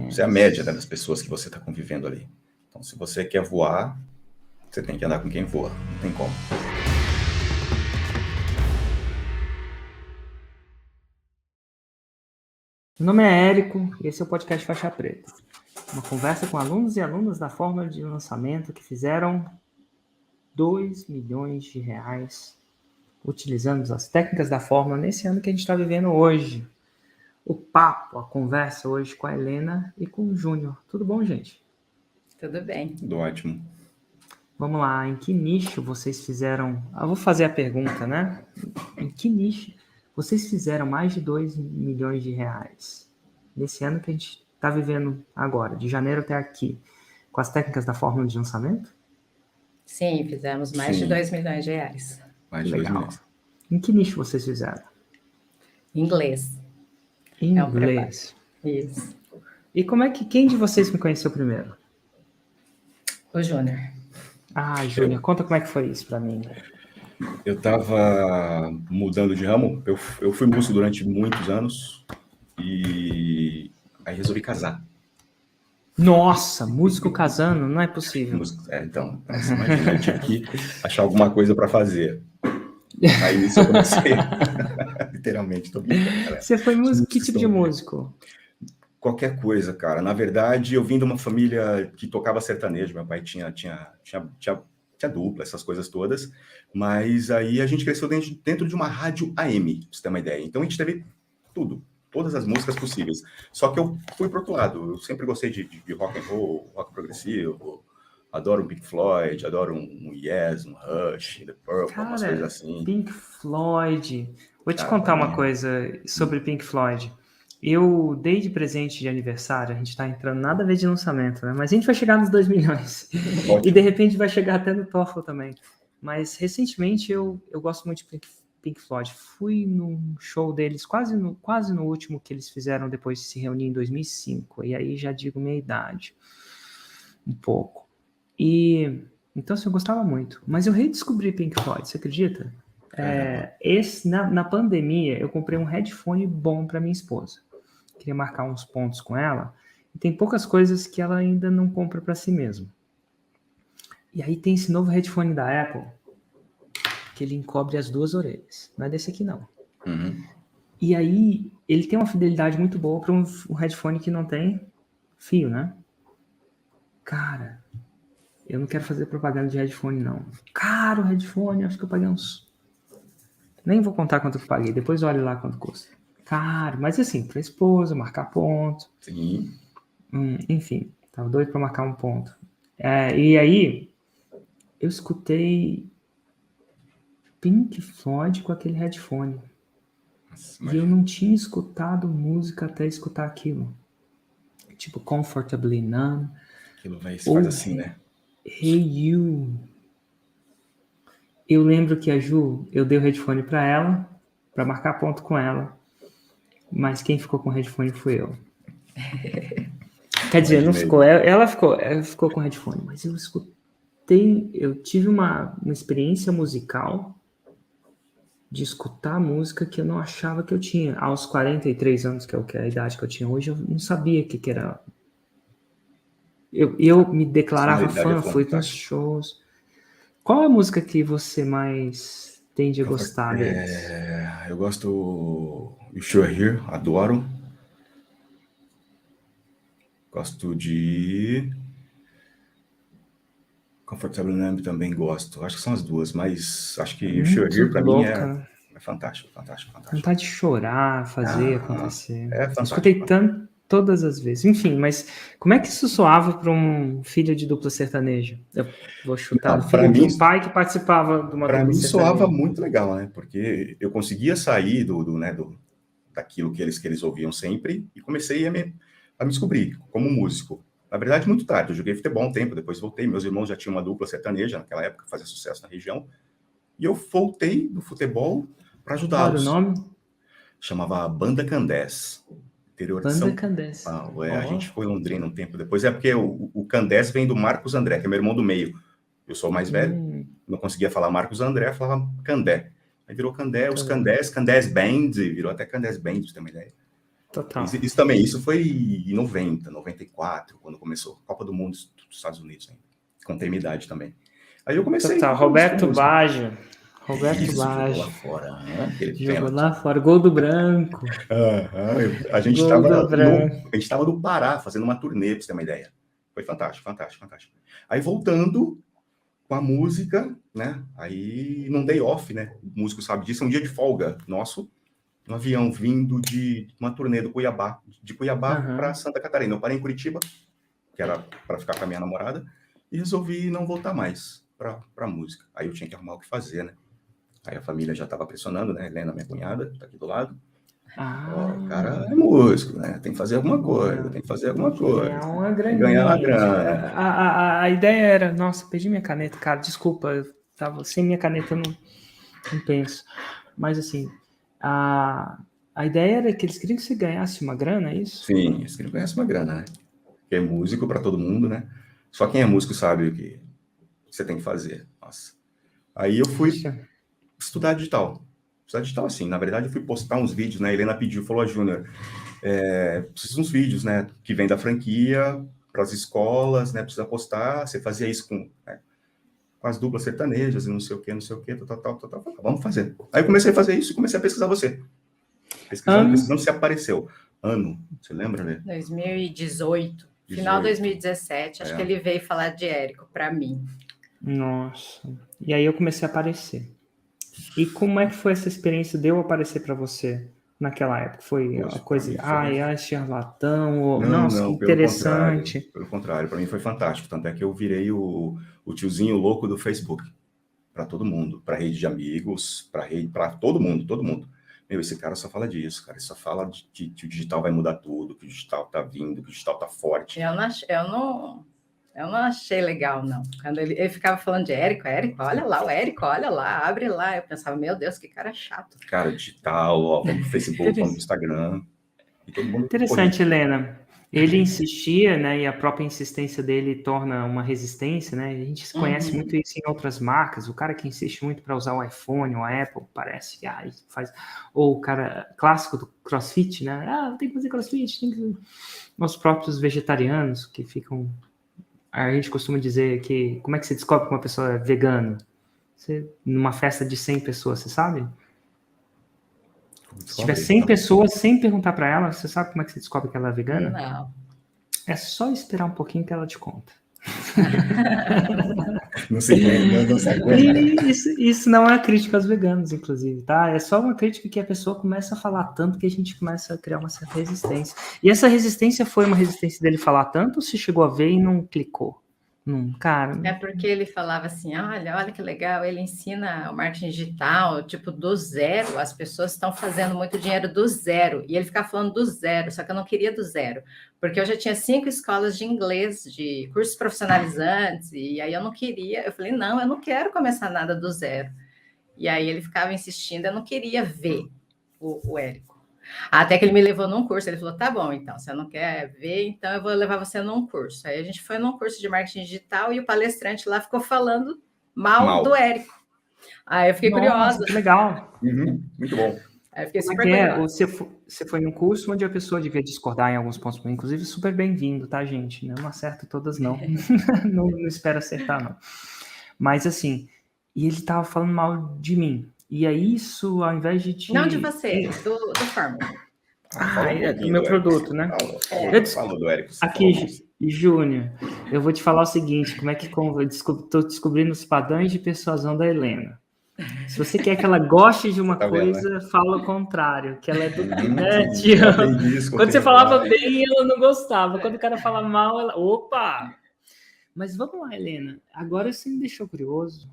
Você é a média, né, das pessoas que você está convivendo ali. Então, se você quer voar, você tem que andar com quem voa. Não tem como. Meu nome é Érico e esse é o podcast Faixa Preta. Uma conversa com alunos e alunas da Fórmula de Lançamento que fizeram 2 milhões de reais utilizando as técnicas da Fórmula nesse ano que a gente está vivendo hoje. O papo, a conversa hoje com a Helena e com o Júnior. Tudo bom, gente? Tudo bem. Tudo ótimo. Vamos lá, em que nicho vocês fizeram... Eu vou fazer a pergunta, né? Em que nicho vocês fizeram mais de 2 milhões de reais nesse ano que a gente está vivendo agora, de janeiro até aqui, com as técnicas da Fórmula de Lançamento? Sim, fizemos mais de 2 milhões de reais. Mais de 2 milhões. Em que nicho vocês fizeram? Inglês. Inglês. Isso. E como é que... Quem de vocês me conheceu primeiro? O Júnior. Ah, Júnior, conta como é que foi isso para mim. Eu estava mudando de ramo. Eu fui músico durante muitos anos e aí resolvi casar. Nossa, músico casando? Não é possível. Então, você imagina, eu tive que achar alguma coisa para fazer. Aí nisso eu comecei. Literalmente, tô brincando, galera. Você foi músico? Que tipo de músico? Qualquer coisa, cara. Na verdade, eu vim de uma família que tocava sertanejo. Meu pai tinha dupla, essas coisas todas. Mas aí a gente cresceu dentro de uma rádio AM, pra você ter uma ideia. Então a gente teve tudo, todas as músicas possíveis. Só que eu fui pro outro lado. Eu sempre gostei de rock and roll, rock progressivo. Adoro um Pink Floyd, adoro um Yes, um Rush, The Purple, umas coisas assim. Pink Floyd. Vou te contar uma coisa sobre Pink Floyd. Eu dei de presente de aniversário, a gente tá entrando nada a ver de lançamento, né? Mas a gente vai chegar nos 2 milhões. Ótimo. E de repente vai chegar até no TOEFL também. Mas recentemente eu gosto muito de Pink Floyd. Fui num show deles, quase no último que eles fizeram depois de se reunir em 2005. E aí já digo minha idade. Um pouco. E então assim, eu gostava muito. Mas eu redescobri Pink Floyd, você acredita? Na pandemia, eu comprei um headphone bom para minha esposa. Queria marcar uns pontos com ela. E tem poucas coisas que ela ainda não compra para si mesma. E aí tem esse novo headphone da Apple, que ele encobre as 2 orelhas. Não é desse aqui, não. Uhum. E aí, ele tem uma fidelidade muito boa para um headphone que não tem fio, né? Cara, eu não quero fazer propaganda de headphone, não. Caro headphone, acho que eu paguei uns... Nem vou contar quanto eu paguei, depois olhe lá quanto custa. Caro, mas assim, pra esposa, marcar ponto. Sim. Enfim, tava doido pra marcar um ponto. E aí, eu escutei Pink Floyd com aquele headphone. Nossa, e eu não tinha escutado música até escutar aquilo. Tipo, Comfortably Numb. Aquilo faz assim, né? Hey You. Eu lembro que a Ju, eu dei o headphone pra ela, pra marcar ponto com ela. Mas quem ficou com o headphone fui eu. Quer dizer, não ficou. Ela ficou com o headphone, mas eu escutei. Eu tive uma experiência musical de escutar música que eu não achava que eu tinha. Aos 43 anos, que é a idade que eu tinha hoje, eu não sabia o que era. Eu me declarava fã, fui nos shows. Qual é a música que você mais tende a gostar deles? Eu gosto do Sure Here, adoro. Gosto de Comfortable Numb também gosto. Acho que são as duas, mas acho que o Sure Here pra mim é fantástico. Vontade de chorar, fazer acontecer. É fantástico. Escutei todas as vezes. Enfim, mas como é que isso soava para um filho de dupla sertaneja? Eu vou chutar. Filho de um pai que participava de uma dupla sertaneja. Para mim soava muito legal, né? Porque eu conseguia sair daquilo que eles ouviam sempre e comecei a me descobrir como músico. Na verdade, muito tarde. Eu joguei futebol um tempo, depois voltei. Meus irmãos já tinham uma dupla sertaneja naquela época, fazia sucesso na região. E eu voltei do futebol para ajudá-los. Qual era o nome? Chamava Banda Candés. Interior de São Paulo. A gente foi em Londrina um tempo depois. É porque o Candés vem do Marcos André, que é meu irmão do meio. Eu sou o mais velho. Não conseguia falar Marcos André, falava Candé. Aí virou Candé, os Candés Band, virou até Candés Band, pra você ter uma ideia. Total. Isso também, isso foi em 90, 94, quando começou. Copa do Mundo dos Estados Unidos ainda. Contei minha idade também. Aí eu comecei... Total, Roberto Baggio. Roberto Isso, jogou lá Baggio. fora, né? Aquele Jogou pênalti. lá fora, gol do branco. A gente Gol do branco. estava no Pará, fazendo uma turnê, pra você ter uma ideia. Foi fantástico, fantástico, fantástico. Aí voltando com a música, né? Aí não dei off, né? O músico sabe disso, é um dia de folga nosso, um avião vindo de uma turnê do Cuiabá, de Cuiabá para Santa Catarina. Eu parei em Curitiba, que era para ficar com a minha namorada, e resolvi não voltar mais para música. Aí eu tinha que arrumar o que fazer, né? Aí a família já estava pressionando, né? Helena, minha cunhada, tá aqui do lado. O cara é músico, né? Tem que fazer alguma coisa, tem que fazer alguma coisa. Ganhar uma graninha. Ganhar uma grana. A ideia era... Nossa, perdi minha caneta, cara. Desculpa, eu tava sem minha caneta, eu não penso. Mas assim, a ideia era que eles queriam que você ganhasse uma grana, é isso? Sim, eles queriam ganhar uma grana, né? Porque é músico para todo mundo, né? Só quem é músico sabe o que você tem que fazer. Nossa. Aí eu fui estudar digital. Estudar digital, assim, na verdade eu fui postar uns vídeos, né? A Helena pediu, falou, Júnior, precisa uns vídeos, né? Que vem da franquia para as escolas, né? Precisa postar. Você fazia isso com as duplas sertanejas e não sei o que, tal. Vamos fazer. Aí eu comecei a fazer isso e comecei a pesquisar você. Pesquisando se apareceu. Ano, você lembra, né? 2018. Final de 2017, acho que ele veio falar de Érico para mim. Nossa. E aí eu comecei a aparecer. E como é que foi essa experiência de eu aparecer para você naquela época? Foi uma coisa, charlatão, ou nossa, que interessante. Pelo contrário, para mim foi fantástico. Tanto é que eu virei o tiozinho louco do Facebook. Para todo mundo, para rede de amigos, para todo mundo. Meu, esse cara só fala disso, cara. Ele só fala que o digital vai mudar tudo, que o digital tá vindo, que o digital tá forte. Eu não achei legal, não. Quando ele ficava falando de Érico, olha lá, o Érico, olha lá, abre lá. Eu pensava, meu Deus, que cara chato. Cara, digital, ó, vamos pro Facebook, vamos pro Instagram. E todo mundo interessante, Helena. Ele insistia, né? E a própria insistência dele torna uma resistência, né? A gente conhece muito isso em outras marcas. O cara que insiste muito para usar o iPhone ou a Apple, parece que faz. Ou o cara clássico do CrossFit, né? Tem que fazer CrossFit, tem que. Os próprios vegetarianos que ficam. A gente costuma dizer que como é que você descobre que uma pessoa é vegana? Você, numa festa de 100 pessoas, você sabe? Se tiver 100 pessoas, sem perguntar para ela, você sabe como é que você descobre que ela é vegana? Não. É só esperar um pouquinho que ela te conta. Não se aguenta. Isso não é crítica aos veganos, inclusive, tá? É só uma crítica que a pessoa começa a falar tanto que a gente começa a criar uma certa resistência. E essa resistência foi uma resistência dele falar tanto ou se chegou a ver e não clicou? Cara. É porque ele falava assim, olha que legal, ele ensina o marketing digital, tipo, do zero, as pessoas estão fazendo muito dinheiro do zero, e ele ficava falando do zero, só que eu não queria do zero, porque eu já tinha 5 escolas de inglês, de cursos profissionalizantes, e aí eu não queria, eu falei, não, eu não quero começar nada do zero, e aí ele ficava insistindo, eu não queria ver o Érico. Até que ele me levou num curso, ele falou, tá bom, então, você não quer ver, então eu vou levar você num curso. Aí a gente foi num curso de marketing digital e o palestrante lá ficou falando mal. Do Érico. Aí eu fiquei curiosa. Que legal. Muito bom. Aí eu fiquei super curiosa. Você foi num curso onde a pessoa devia discordar em alguns pontos, inclusive super bem-vindo, tá, gente? Não acerto todas, não. Não espero acertar, não. Mas assim, e ele tava falando mal de mim. E aí isso, ao invés de te... Não de você, do Fórmula. Do meu produto, né? Falou do Érico. Aqui, Júnior, eu vou te falar o seguinte, como é que estou descobrindo os padrões de persuasão da Helena. Se você quer que ela goste de uma coisa, né? Fala o contrário, que ela é do... Quando você falava bem, ela não gostava. Quando o cara fala mal, ela... Opa! Mas vamos lá, Helena. Agora você me deixou curioso.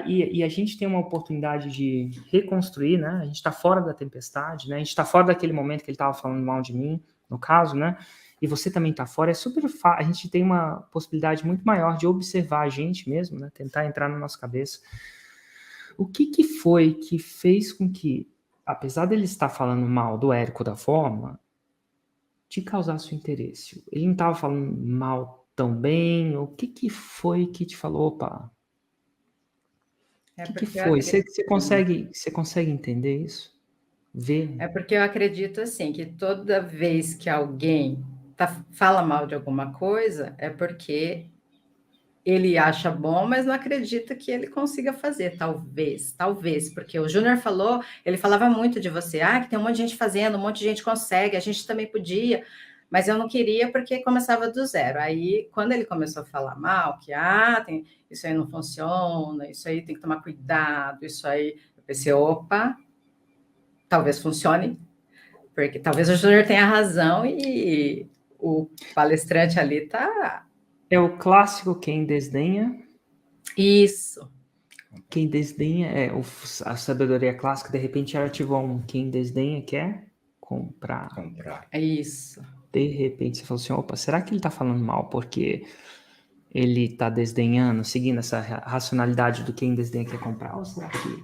E a gente tem uma oportunidade de reconstruir, né? A gente está fora da tempestade, né? A gente está fora daquele momento que ele estava falando mal de mim, no caso, né? E você também está fora. É super fácil. A gente tem uma possibilidade muito maior de observar a gente mesmo, né? Tentar entrar na nossa cabeça. O que foi que fez com que, apesar dele estar falando mal do Érico da Fórmula, te causasse o interesse? Ele não estava falando mal tão bem? O que foi que te falou, opa... O que foi? Você consegue entender isso? ver. É porque eu acredito assim, que toda vez que alguém fala mal de alguma coisa, é porque ele acha bom, mas não acredita que ele consiga fazer, talvez, porque o Júnior falou, ele falava muito de você, que tem um monte de gente fazendo, um monte de gente consegue, a gente também podia, mas eu não queria porque começava do zero. Aí, quando ele começou a falar mal, que isso aí não funciona, isso aí tem que tomar cuidado, isso aí, eu pensei, opa, talvez funcione, porque talvez o Júnior tenha razão e o palestrante ali tá... É o clássico quem desdenha. Isso. Quem desdenha a sabedoria clássica, de repente ela ativou quem desdenha quer comprar. É isso. De repente você falou assim, opa, será que ele tá falando mal porque ele tá desdenhando, seguindo essa racionalidade do quem desdenha quer comprar? Ou será que...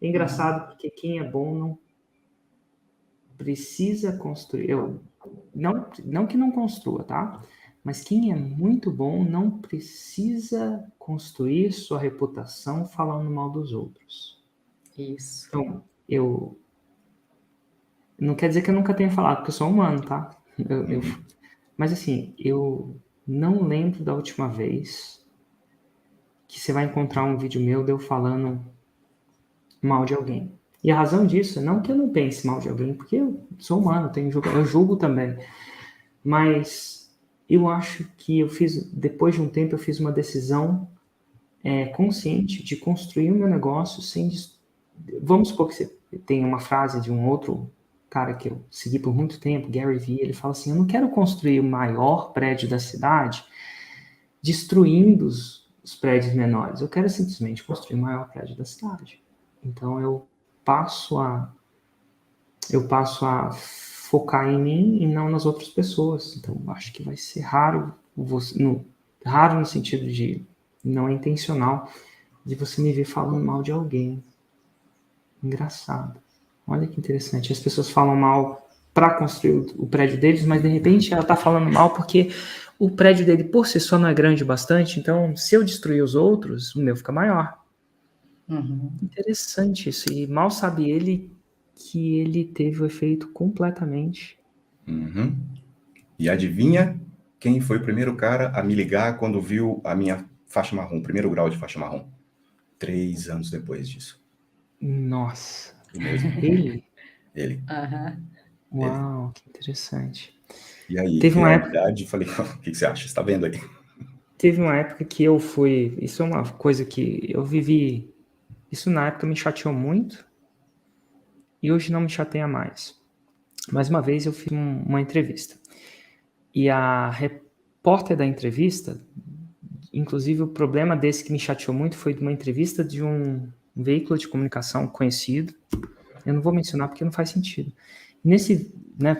É engraçado porque quem é bom não precisa construir. Não que não construa, tá? Mas quem é muito bom não precisa construir sua reputação falando mal dos outros. Isso. Então, não quer dizer que eu nunca tenha falado, porque eu sou humano, tá? Mas assim, eu não lembro da última vez que você vai encontrar um vídeo meu de eu falando mal de alguém. E a razão disso é não que eu não pense mal de alguém, porque eu sou humano, eu julgo também. Mas eu acho que depois de um tempo, eu fiz uma decisão consciente de construir o meu negócio sem... Vamos supor que você tem uma frase de um outro cara que eu segui por muito tempo, Gary Vee, ele fala assim, eu não quero construir o maior prédio da cidade destruindo os prédios menores, eu quero simplesmente construir o maior prédio da cidade. Então eu passo a focar em mim e não nas outras pessoas. Então acho que vai ser raro, raro no sentido de não é intencional, de você me ver falando mal de alguém. Engraçado. Olha que interessante. As pessoas falam mal para construir o prédio deles, mas de repente ela está falando mal porque o prédio dele por si só não é grande o bastante, então se eu destruir os outros, o meu fica maior. Interessante isso. E mal sabe ele que ele teve o efeito completamente. E adivinha quem foi o primeiro cara a me ligar quando viu a minha faixa marrom, primeiro grau de faixa marrom? 3 anos depois disso. Nossa. Ele? Ele. Uau, que interessante. E aí, teve uma época, falei, o que você acha? Você está vendo aí? Teve uma época que eu fui... Isso é uma coisa que eu vivi... Isso na época me chateou muito e hoje não me chateia mais. Mais uma vez eu fiz uma entrevista. E a repórter da entrevista, inclusive o problema desse que me chateou muito foi de uma entrevista de um veículo de comunicação conhecido. Eu não vou mencionar porque não faz sentido. Nesse, né,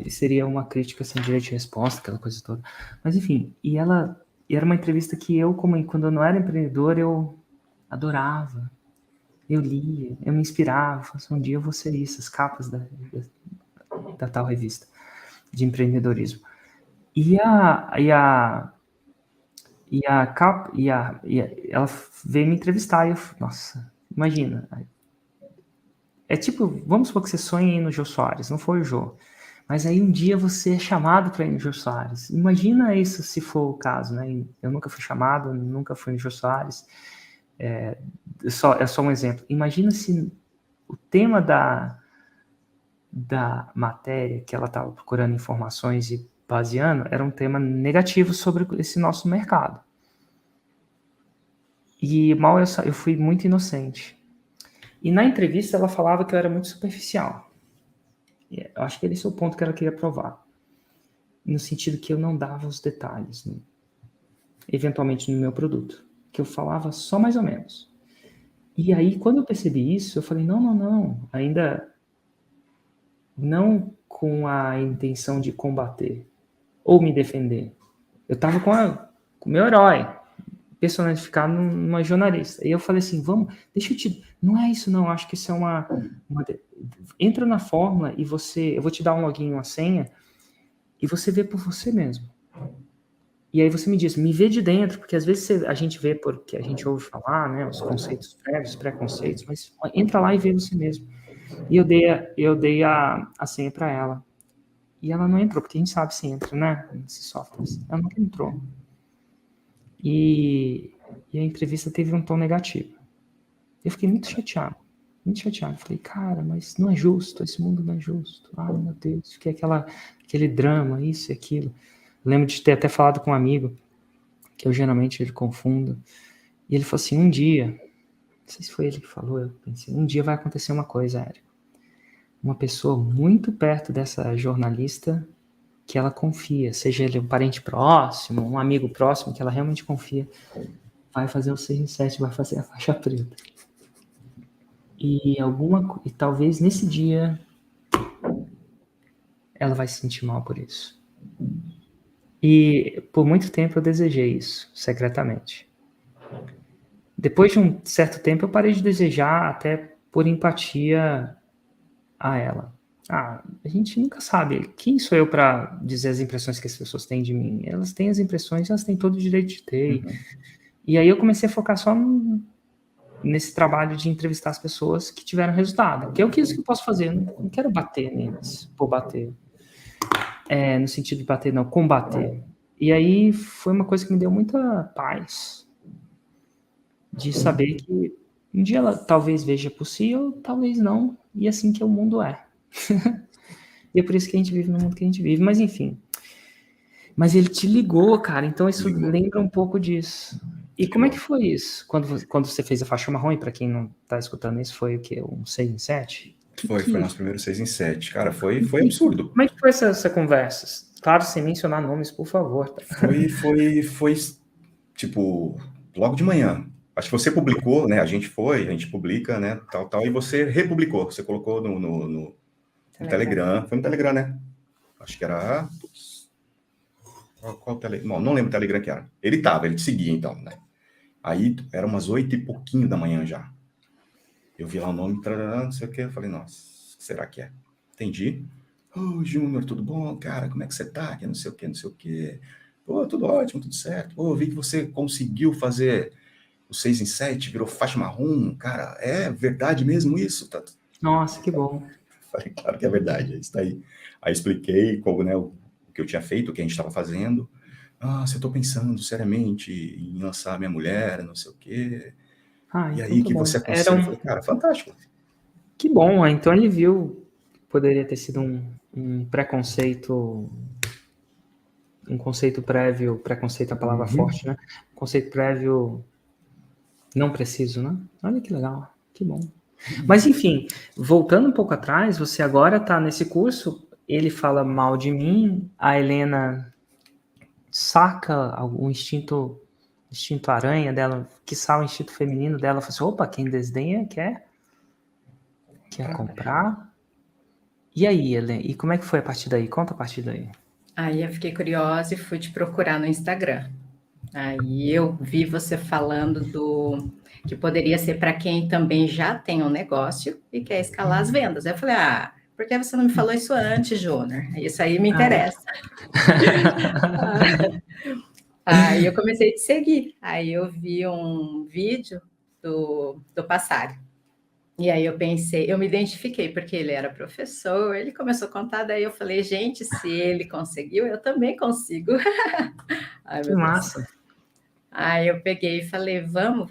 seria uma crítica sem direito de resposta, aquela coisa toda. Mas enfim, e era uma entrevista que eu, quando eu não era empreendedor, eu adorava. Eu lia, eu me inspirava, falava, um dia eu vou ser isso, as capas da tal revista de empreendedorismo. E ela veio me entrevistar e eu, nossa, imagina. É tipo, vamos supor que você sonha em ir no Jô Soares, não foi o Jô. Mas aí um dia você é chamado para ir no Jô Soares. Imagina isso se for o caso, né? Eu nunca fui chamado, nunca fui no Jô Soares. É só um exemplo. Imagina se o tema da matéria que ela estava procurando informações e baseando era um tema negativo sobre esse nosso mercado. E mal eu fui muito inocente. E na entrevista ela falava que eu era muito superficial. Eu acho que esse é o ponto que ela queria provar. No sentido que eu não dava os detalhes, né? Eventualmente no meu produto. Que eu falava só mais ou menos. E aí, quando eu percebi isso, eu falei, não. Ainda não com a intenção de combater ou me defender. Eu estava com o meu herói personificado numa jornalista. E eu falei assim, não é isso não, acho que isso é entra na fórmula e eu vou te dar um login, uma senha, e você vê por você mesmo. E aí você me diz, me vê de dentro, porque às vezes a gente vê porque a gente ouve falar, né, os conceitos prévios, os preconceitos, mas entra lá e vê você mesmo. E eu dei a senha para ela. E ela não entrou, porque a gente sabe se entra, né? Nesses softwares. Ela nunca entrou. E a entrevista teve um tom negativo. Eu fiquei muito chateado. Muito chateado. Falei, cara, mas não é justo, esse mundo não é justo. Ai, meu Deus, fiquei aquele drama, isso e aquilo. Lembro de ter até falado com um amigo, que eu geralmente ele confundo. E ele falou assim, um dia, não sei se foi ele que falou, eu pensei, um dia vai acontecer uma coisa, Érico. Uma pessoa muito perto dessa jornalista que ela confia, seja ele um parente próximo, um amigo próximo, que ela realmente confia, vai fazer o 6 em 7, vai fazer a faixa preta. E talvez nesse dia ela vai se sentir mal por isso. E por muito tempo eu desejei isso, secretamente. Depois de um certo tempo eu parei de desejar, até por empatia a ela. A gente nunca sabe. Quem sou eu para dizer as impressões que as pessoas têm de mim? Elas têm as impressões, elas têm todo o direito de ter. Uhum. E aí eu comecei a focar só nesse trabalho de entrevistar as pessoas que tiveram resultado. Que é o que eu posso fazer. Eu não quero bater neles, por bater. No sentido de bater, não, combater. E aí foi uma coisa que me deu muita paz. De saber que um dia ela talvez veja por si, ou talvez não. E assim que o mundo é. E é por isso que a gente vive no mundo que a gente vive. Mas enfim. Mas ele te ligou, cara. Então isso lembra um pouco disso. E como é que foi isso? Quando você fez a faixa marrom, e para quem não tá escutando isso, foi o quê? Um 6 em 7? Foi nosso primeiro 6 em 7. Cara, foi absurdo. Como é que foi essa conversa? Claro, sem mencionar nomes, por favor. Tá? Foi, tipo, logo de manhã. Acho que você publicou, né? A gente publica, né? Tal, e você republicou. Você colocou no Telegram. Foi no Telegram, né? Acho que era... Qual Telegram? Não lembro o Telegram que era. Ele te seguia, então, né? Aí, era umas 8 e pouquinho da manhã já. Eu vi lá o nome, não sei o que. Eu falei, nossa, será que é? Entendi. Ô, Júnior, tudo bom? Cara, como é que você tá? Que não sei o que. Pô, tudo ótimo, tudo certo. Pô, vi que você conseguiu fazer o 6 em 7, virou faixa marrom. Cara, é verdade mesmo isso? Tá... Nossa, que bom. Falei, claro que é verdade, é isso daí. Aí expliquei como, né, o que eu tinha feito, o que a gente estava fazendo. Você tô pensando seriamente em lançar minha mulher, não sei o quê. E aí, que você aconselha? Eu falei, cara, fantástico. Que bom, então ele viu, poderia ter sido um preconceito, um conceito prévio, preconceito é a palavra forte, né? Conceito prévio não preciso, né? Olha que legal, que bom. Mas enfim, voltando um pouco atrás, você agora está nesse curso, ele fala mal de mim, a Helena saca o instinto aranha dela, quiçá o instinto feminino dela, fala assim, opa, quem desdenha quer comprar. E aí, Helena, e como é que foi a partir daí? Conta a partir daí. Aí eu fiquei curiosa e fui te procurar no Instagram. Aí eu vi você falando que poderia ser para quem também já tem um negócio e quer escalar as vendas. Aí eu falei, por que você não me falou isso antes, Júnior? Isso aí me interessa. Aí eu comecei a te seguir. Aí eu vi um vídeo do Passari. E aí eu pensei, eu me identifiquei, porque ele era professor, ele começou a contar, daí eu falei, gente, se ele conseguiu, eu também consigo. Ai, que massa. Deus. Aí eu peguei e falei, vamos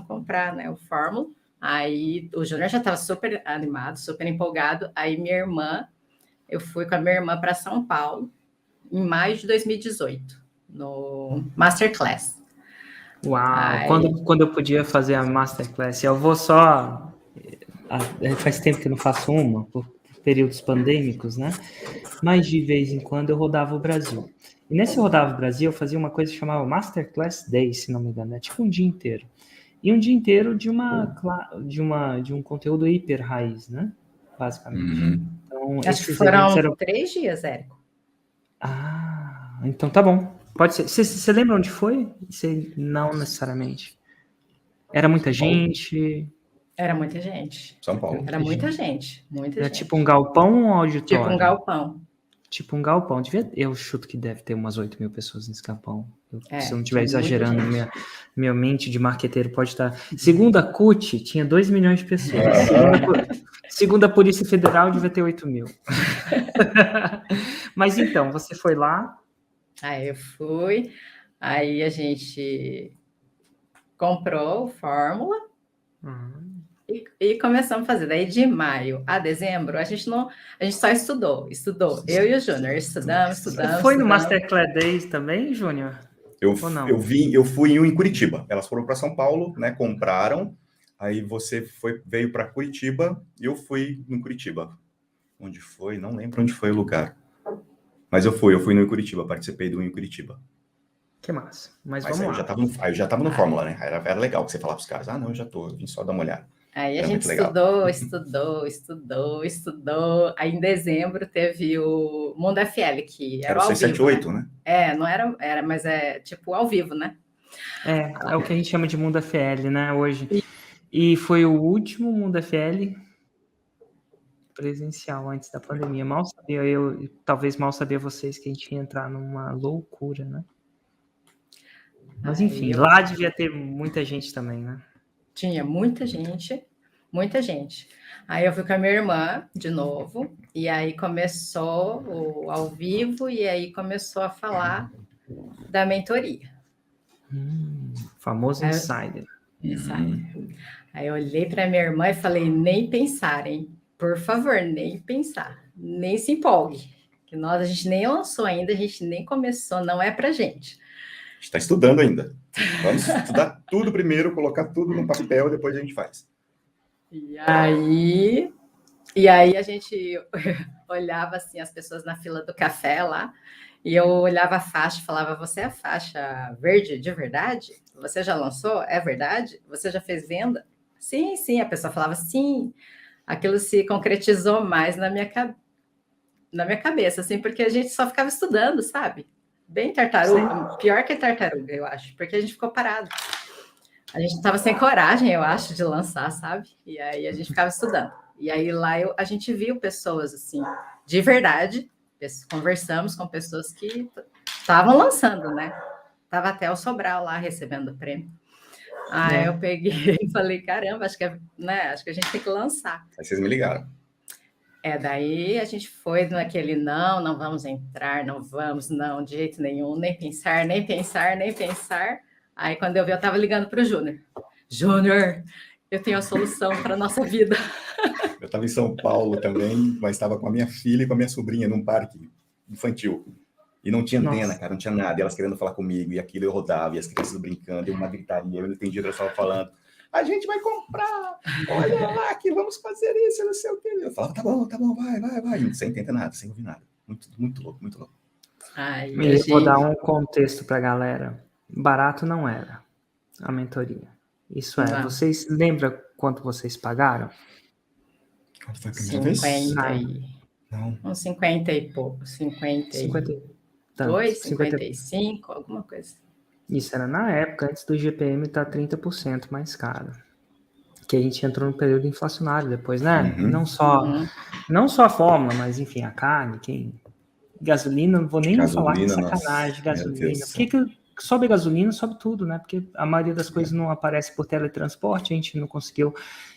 comprar, né, o Fórmula. Aí o Júnior já estava super animado, super empolgado. Aí eu fui com a minha irmã para São Paulo, em maio de 2018, no Masterclass. Uau, aí... quando eu podia fazer a Masterclass, eu vou só... Faz tempo que eu não faço uma, por períodos pandêmicos, né? Mas de vez em quando eu rodava o Brasil. E nesse rodava o Brasil, eu fazia uma coisa que chamava Masterclass Day, se não me engano, tipo um dia inteiro. E um dia inteiro de um conteúdo hiper raiz, né? Basicamente. Então, acho que foram 3 dias, Érico. Então tá bom. Pode ser. Você lembra onde foi? Não necessariamente. Era muita gente... Era muita gente. São Paulo. Era muita gente. Era tipo um galpão ou um auditório? Tipo um galpão. Tipo um galpão. Eu chuto que deve ter umas 8 mil pessoas nesse galpão. Se eu não estiver exagerando, minha mente de marqueteiro pode estar... Segundo a CUT, tinha 2 milhões de pessoas. Segundo a Polícia Federal, devia ter 8 mil. Mas então, você foi lá? Aí eu fui, aí a gente comprou o Fórmula e começamos a fazer. Daí de maio a dezembro, a gente só estudou. Eu e o Júnior estudamos. Você foi no Masterclass Days também, Júnior? Eu fui em Curitiba. Elas foram para São Paulo, né? Compraram. Aí você veio para Curitiba e eu fui em Curitiba. Onde foi? Não lembro onde foi o lugar. Mas eu fui no Curitiba, participei do em Curitiba. Que massa. Mas vamos lá. Eu já tava no Fórmula, né? Era legal que você falava pros caras, não, eu já tô, eu vim só dar uma olhada. Aí a gente estudou. Aí em dezembro teve o Mundo FL, que era o 678, né? Não era, mas é tipo ao vivo, né? É o que a gente chama de Mundo FL, né, hoje. E foi o último Mundo FL presencial antes da pandemia. Mal sabia talvez mal sabia vocês que a gente ia entrar numa loucura, né? Mas enfim, lá devia ter muita gente também, né? Tinha muita gente. Aí eu fui com a minha irmã de novo, e aí começou o ao vivo, e aí começou a falar da mentoria. Famoso insider. Aí eu olhei para minha irmã e falei, nem pensar, hein? Por favor, nem pensar, nem se empolgue, que a gente nem lançou ainda, a gente nem começou, não é pra gente. A gente está estudando ainda. Vamos estudar tudo primeiro, colocar tudo no papel, depois a gente faz. E aí a gente olhava assim as pessoas na fila do café lá, e eu olhava a faixa e falava, você é a faixa verde de verdade? Você já lançou? É verdade? Você já fez venda? Sim. A pessoa falava sim. Aquilo se concretizou mais na minha cabeça, assim, porque a gente só ficava estudando, sabe? Bem tartaruga, pior que tartaruga, eu acho, porque a gente ficou parado. A gente estava sem coragem, eu acho, de lançar, sabe? E aí a gente ficava estudando. E aí lá a gente viu pessoas, assim, de verdade, conversamos com pessoas que estavam lançando, né? Tava até o Sobral lá recebendo o prêmio. Aí eu peguei e falei, caramba, acho que a gente tem que lançar. Aí vocês me ligaram. Daí a gente foi naquele não vamos entrar, não, de jeito nenhum, nem pensar. Aí quando eu vi, eu estava ligando para o Júnior, eu tenho a solução para a nossa vida. Eu estava em São Paulo também, mas estava com a minha filha e com a minha sobrinha num parque infantil. E não tinha antena, cara, não tinha nada. E elas querendo falar comigo, e aquilo eu rodava, e as crianças brincando, e uma gritaria, eu não entendi o que elas estavam falando. A gente vai comprar, olha lá que vamos fazer isso, não sei o quê. Eu falava, tá bom, vai. Sem entender nada, sem ouvir nada. Muito louco. Vou dar um contexto para a galera. Barato não era a mentoria. Isso é, vocês lembram quanto vocês pagaram? Quanto foi a primeira vez? Não. Uns 50 e pouco, 52, 55, alguma coisa. Isso era na época, antes do GPM estar 30% mais caro. Que a gente entrou no período inflacionário depois, né? Não só a fórmula, mas enfim, a carne, gasolina, não vou nem falar que sacanagem, gasolina. Por que sobe gasolina, sobe tudo, né? Porque a maioria das coisas não aparece por teletransporte, a gente não conseguiu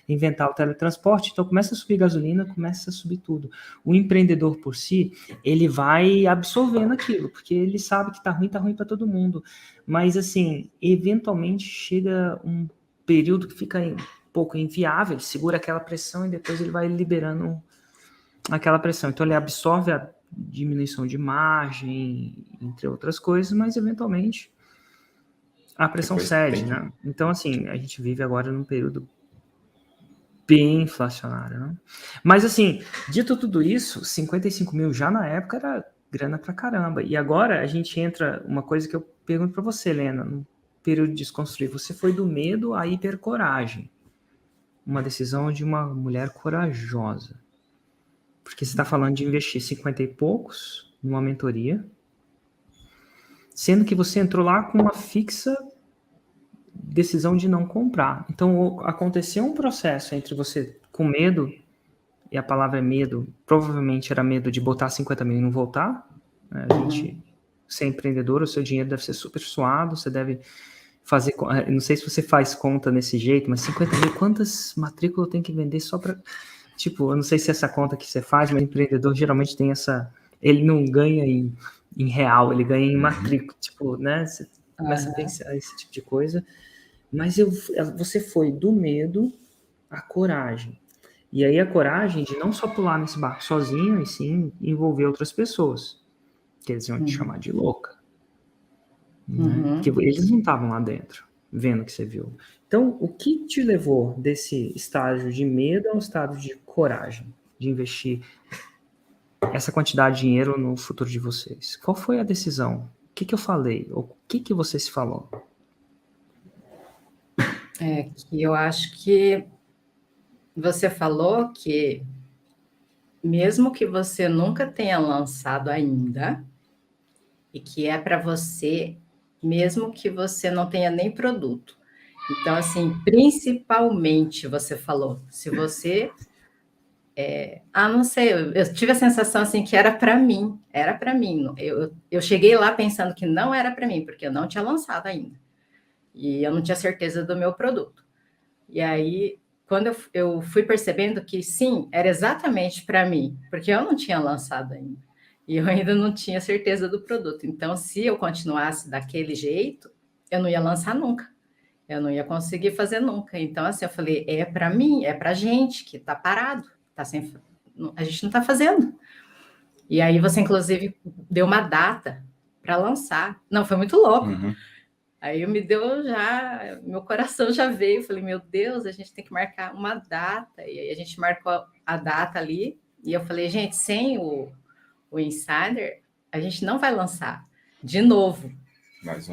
inventar o teletransporte, então começa a subir gasolina, começa a subir tudo. O empreendedor por si, ele vai absorvendo aquilo, porque ele sabe que tá ruim para todo mundo. Mas assim, eventualmente chega um período que fica um pouco inviável, ele segura aquela pressão e depois ele vai liberando aquela pressão. Então ele absorve a diminuição de margem, entre outras coisas, mas eventualmente a pressão cede, né? Então, assim, a gente vive agora num período bem inflacionário, né? Mas, assim, dito tudo isso, 55 mil já na época era grana pra caramba. E agora a gente entra, uma coisa que eu pergunto pra você, Helena, no período de desconstruir, você foi do medo à hipercoragem. Uma decisão de uma mulher corajosa. Porque você está falando de investir 50 e poucos numa mentoria, sendo que você entrou lá com uma fixa decisão de não comprar. Então, aconteceu um processo entre você com medo, e a palavra é medo, provavelmente era medo de botar 50 mil e não voltar. Né? A gente, ser empreendedor, o seu dinheiro deve ser super suado, você deve fazer, não sei se você faz conta desse jeito, mas 50 mil, quantas matrículas eu tenho que vender só para... Tipo, eu não sei se essa conta que você faz, mas o empreendedor geralmente tem essa... Ele não ganha em real, ele ganha em matrícula, tipo, né? Você começa a pensar esse tipo de coisa. Mas você foi do medo à coragem. E aí a coragem de não só pular nesse barco sozinho, e sim envolver outras pessoas, que eles iam te chamar de louca. Né? Porque eles não estavam lá dentro, vendo o que você viu. Então, o que te levou desse estágio de medo ao estágio de coragem, de investir essa quantidade de dinheiro no futuro de vocês? Qual foi a decisão? O que eu falei? Ou o que você se falou? Que eu acho que você falou que mesmo que você nunca tenha lançado ainda, e que é para você, mesmo que você não tenha nem produto. Então, assim, principalmente você falou, se você... não sei, eu tive a sensação assim que era para mim. Eu cheguei lá pensando que não era para mim, porque eu não tinha lançado ainda. E eu não tinha certeza do meu produto. E aí, quando eu fui percebendo que sim, era exatamente para mim, porque eu não tinha lançado ainda. E eu ainda não tinha certeza do produto. Então, se eu continuasse daquele jeito, eu não ia lançar nunca. Eu não ia conseguir fazer nunca. Então, assim, eu falei, é para mim, é para a gente que está parado, a gente não está fazendo. E aí você, inclusive, deu uma data para lançar. Não, foi muito louco. Aí meu coração já veio, eu falei, meu Deus, a gente tem que marcar uma data. E aí a gente marcou a data ali, e eu falei, gente, sem o Insider, a gente não vai lançar de novo.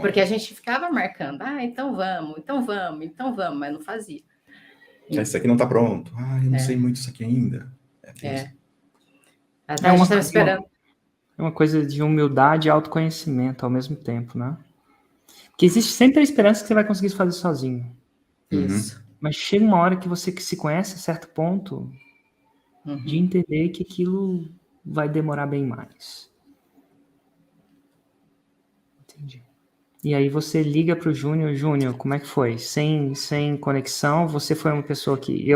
Porque a gente ficava marcando, então vamos, mas não fazia. Isso aqui não está pronto. Eu não sei muito isso aqui ainda. Até a gente estava esperando. É uma coisa de humildade e autoconhecimento ao mesmo tempo, né? Porque existe sempre a esperança que você vai conseguir fazer sozinho. Isso. Mas chega uma hora que você se conhece a certo ponto de entender que aquilo vai demorar bem mais. Entendi. E aí você liga para o Júnior, como é que foi? Sem conexão, você foi uma pessoa que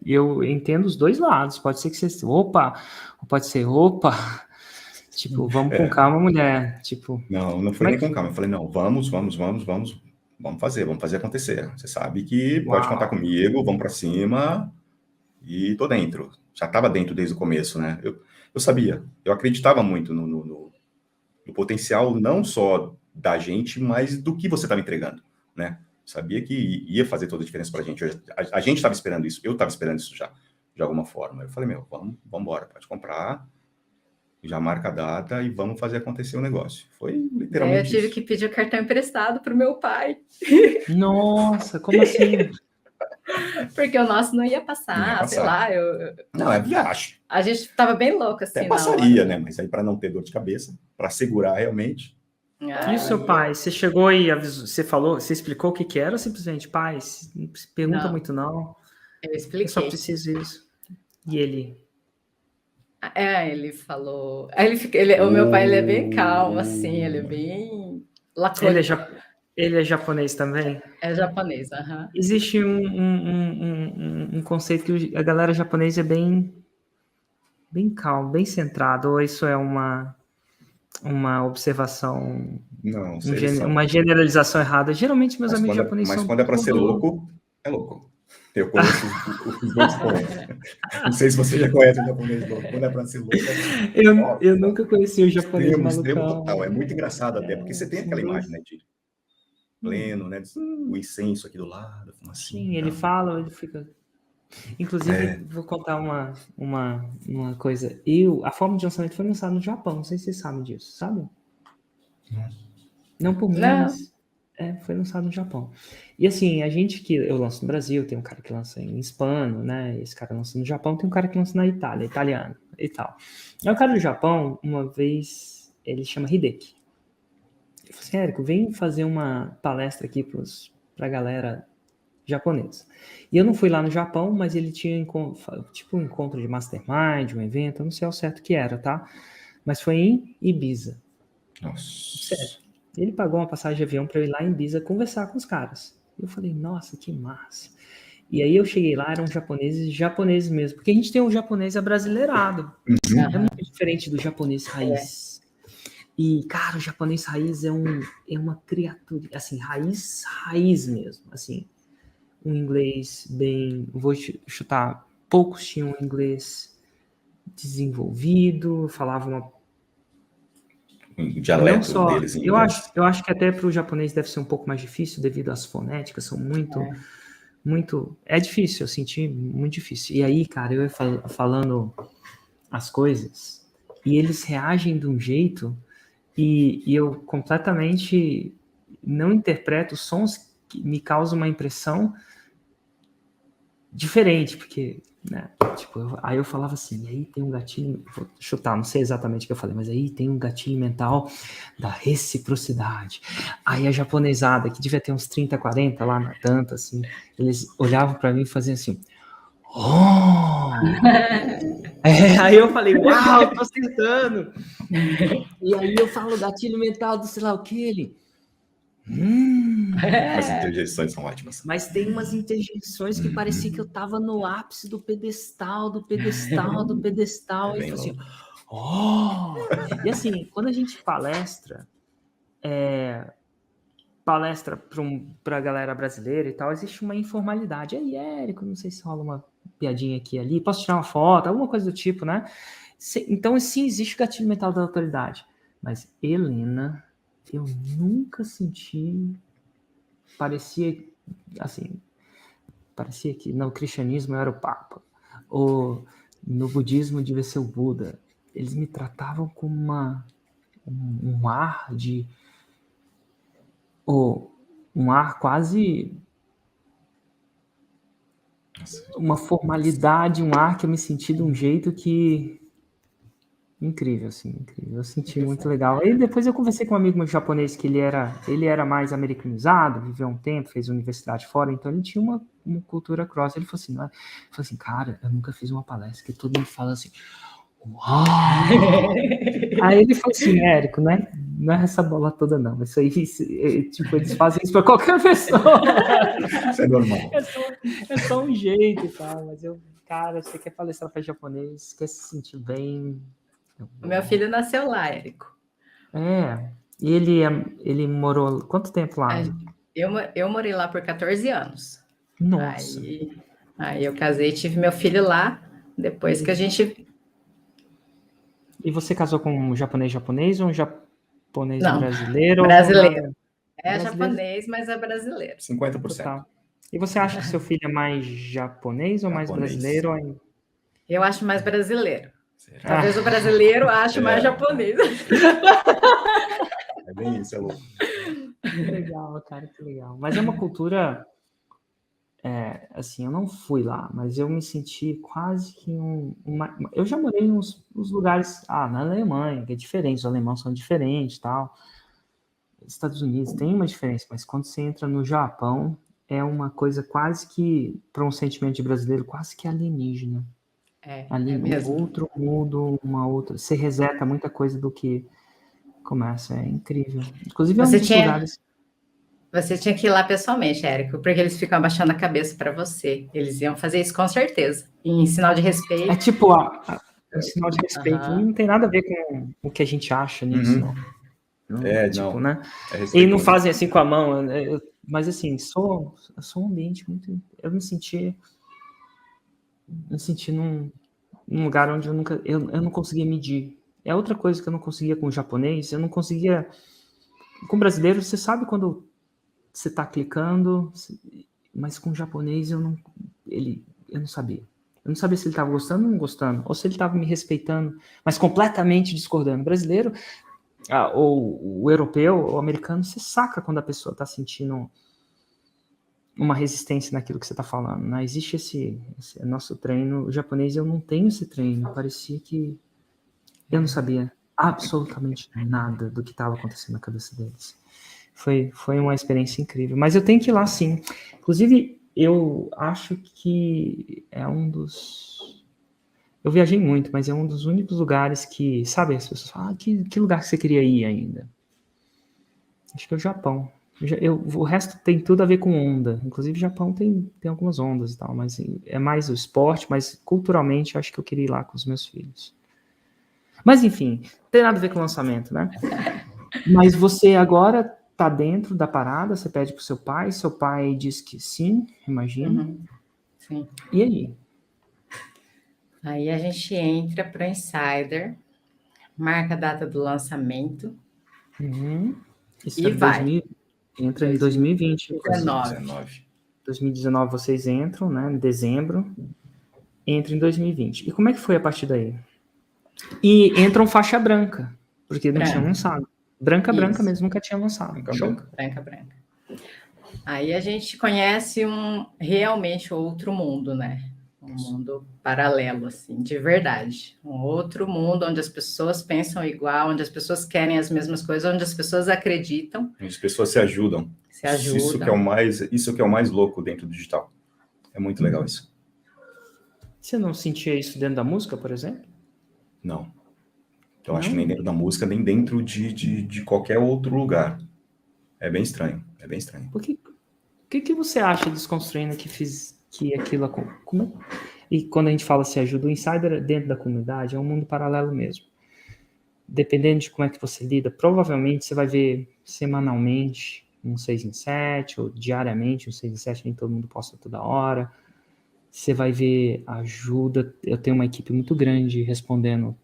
eu entendo os dois lados. Pode ser que você, opa, ou pode ser, opa, tipo, vamos com calma, mulher. Tipo, não foi nem com calma. Eu falei, não, vamos fazer acontecer. Você sabe que pode contar comigo, vamos para cima e tô dentro. Já estava dentro desde o começo, né? Eu sabia, eu acreditava muito no potencial, não só da gente, mas do que você estava entregando, né? Sabia que ia fazer toda a diferença para a gente. A gente estava esperando isso, eu estava esperando isso já, de alguma forma. Eu falei, vamos embora, pode comprar, já marca a data e vamos fazer acontecer o negócio. Foi literalmente isso. Eu tive que pedir o cartão emprestado para o meu pai. Nossa, como assim? Porque o nosso não ia passar. Sei lá. Não, é viagem. A gente estava bem louco assim. Até passaria, né? Mas aí para não ter dor de cabeça, para segurar realmente. E o seu pai? Você chegou e avisou, você explicou o que era ou simplesmente, pai, não pergunta muito não? Eu expliquei. Eu só preciso isso. E ele? Ele falou... o meu pai, ele é bem calmo, assim, ele é bem lacônico. Ele é japonês também? É japonês, Existe um conceito que a galera japonesa é bem calma, bem centrada, ou isso é uma observação, não, uma generalização errada. Geralmente meus amigos japoneses são... Mas quando é para ser louco, é louco. Eu conheço os dois pontos. Não sei se você já conhece o japonês louco. Quando é para ser louco... Eu nunca conheci o japonês extremo total. É muito engraçado até, porque você tem aquela imagem, né, de pleno, né, o incenso aqui do lado, assim. Sim, ele fala, ele fica... Inclusive, vou contar uma coisa. A forma de lançamento foi lançada no Japão, não sei se vocês sabem disso, sabe? Não por mim, mas foi lançado no Japão. E assim, eu lanço no Brasil, tem um cara que lança em hispano, né? Esse cara lança no Japão, tem um cara que lança na Itália, italiano e tal. E o cara do Japão, uma vez, ele chama Hideki. Ele falou assim, Érico, vem fazer uma palestra aqui pra galera japonesa. E eu não fui lá no Japão, mas ele tinha tipo um encontro de mastermind, um evento, eu não sei ao certo o que era, tá? Mas foi em Ibiza. Nossa. Sério. Ele pagou uma passagem de avião para eu ir lá em Ibiza conversar com os caras. E eu falei, nossa, que massa. E aí eu cheguei lá, eram japoneses mesmo, porque a gente tem um japonês abrasileirado. É muito diferente do japonês raiz. E, cara, o japonês raiz é uma criatura, assim, raiz mesmo, assim, um inglês bem, vou chutar, poucos tinham inglês desenvolvido, falavam um dialeto não só, deles em eu inglês. acho que até para o japonês deve ser um pouco mais difícil devido às fonéticas, são muito, é difícil, eu senti muito difícil. E aí, cara, eu ia falando as coisas e eles reagem de um jeito e eu completamente não interpreto sons que me causam uma impressão diferente, porque, né, tipo, aí eu falava assim, e aí tem um gatilho, vou chutar, não sei exatamente o que eu falei, mas aí tem um gatilho mental da reciprocidade. Aí a japonesada, que devia ter uns 30, 40 lá na Tanta, assim, eles olhavam para mim e faziam assim, oh! Aí eu falei, uau, tô acertando! E aí eu falo gatilho mental do sei lá o que, ele... As interjeições são ótimas. Mas tem umas interjeições que parecia que eu tava no ápice do pedestal. É E bem assim, louco. oh! E assim, quando a gente palestra para a galera brasileira e tal, existe uma informalidade. Aí, Érico, não sei se rola uma piadinha aqui e ali, posso tirar uma foto, alguma coisa do tipo, né? Então, sim, existe o gatilho mental da autoridade. Mas, Helena, eu nunca senti... Parecia que no cristianismo eu era o Papa, ou no budismo devia ser o Buda. Eles me tratavam com um ar de... um ar quase... uma formalidade, um ar que eu me senti de um jeito que... incrível, assim, incrível. Eu senti muito legal. Aí depois eu conversei com um amigo meu japonês que ele era mais americanizado, viveu um tempo, fez universidade fora, então ele tinha uma cultura cross. Ele falou assim, cara, eu nunca fiz uma palestra que todo mundo fala assim, uau! Aí ele falou assim, Érico, né? Não é essa bola toda, não. Isso aí, tipo, eles fazem isso para qualquer pessoa. Isso é normal. É só um jeito e tal, mas cara, você quer palestrar para japonês, quer se sentir bem... O meu filho nasceu lá, Érico. E ele morou quanto tempo lá? Eu morei lá por 14 anos. Nossa. Aí eu casei e tive meu filho lá, depois que a gente... E você casou com um japonês ou um japonês Não, brasileiro? Brasileiro. É brasileiro? Japonês, mas é brasileiro. 50%. Total. E você acha que seu filho é mais japonês ou mais brasileiro? Eu acho mais brasileiro. Será? Talvez o brasileiro ache mais japonês. É bem isso, é louco. Que legal, cara, que legal. Mas é uma cultura... assim, eu não fui lá, mas eu me senti quase que eu já morei nos lugares... na Alemanha, que é diferente, os alemães são diferentes e tal. Estados Unidos tem uma diferença, mas quando você entra no Japão, é uma coisa quase que, para um sentimento de brasileiro, quase que alienígena. Ali mesmo. Outro mundo, uma outra... Você reseta muita coisa do que começa, é incrível. Inclusive, é um dos lugares... Você tinha que ir lá pessoalmente, Érico, porque eles ficam abaixando a cabeça para você. Eles iam fazer isso com certeza, em sinal de respeito. É tipo, um sinal de respeito. Não tem nada a ver com o que a gente acha nisso, não. Tipo, né? E não fazem assim com a mão. Mas assim, eu sou um ambiente muito... Eu me senti num lugar onde eu não conseguia medir. É outra coisa que eu não conseguia com o japonês. Eu não conseguia... Com o brasileiro, você sabe quando você tá clicando, mas com o japonês eu não sabia. Eu não sabia se ele estava gostando ou não gostando, ou se ele estava me respeitando, mas completamente discordando. O brasileiro, ou o europeu, ou o americano, você saca quando a pessoa está sentindo uma resistência naquilo que você está falando, né? Existe esse nosso treino. O japonês, eu não tenho esse treino. Parecia que eu não sabia absolutamente nada do que estava acontecendo na cabeça deles. Foi uma experiência incrível. Mas eu tenho que ir lá, sim. Inclusive, eu acho que é um dos... Eu viajei muito, mas é um dos únicos lugares que... Sabe, as pessoas falam, que lugar que você queria ir ainda? Acho que é o Japão. O resto tem tudo a ver com onda. Inclusive, o Japão tem algumas ondas e tal, mas é mais o esporte, mas culturalmente eu acho que eu queria ir lá com os meus filhos. Mas enfim, não tem nada a ver com o lançamento, né? Mas você agora tá dentro da parada, você pede pro seu pai diz que sim, imagino. Uhum. Sim. E aí? Aí a gente entra para Insider, marca a data do lançamento Isso e vai. Entra em 2020. 2019. 2019 vocês entram, né? Em dezembro. Entra em 2020. E como é que foi a partir daí? E entram faixa branca, porque não tinha lançado. Branca mesmo, nunca tinha lançado. Branca. Aí a gente conhece realmente outro mundo, né? Um mundo paralelo, assim, de verdade. Um outro mundo onde as pessoas pensam igual, onde as pessoas querem as mesmas coisas, onde as pessoas acreditam. Onde as pessoas se ajudam. Isso que é o mais louco dentro do digital. É muito legal isso. Você não sentia isso dentro da música, por exemplo? Não. Eu acho que nem dentro da música, nem dentro de qualquer outro lugar. É bem estranho. O que você acha desconstruindo que aquilo... E quando a gente fala se ajuda, o insider dentro da comunidade é um mundo paralelo mesmo. Dependendo de como é que você lida, provavelmente você vai ver semanalmente um 6 em 7, ou diariamente um 6 em 7, nem todo mundo posta toda hora. Você vai ver ajuda. Eu tenho uma equipe muito grande respondendo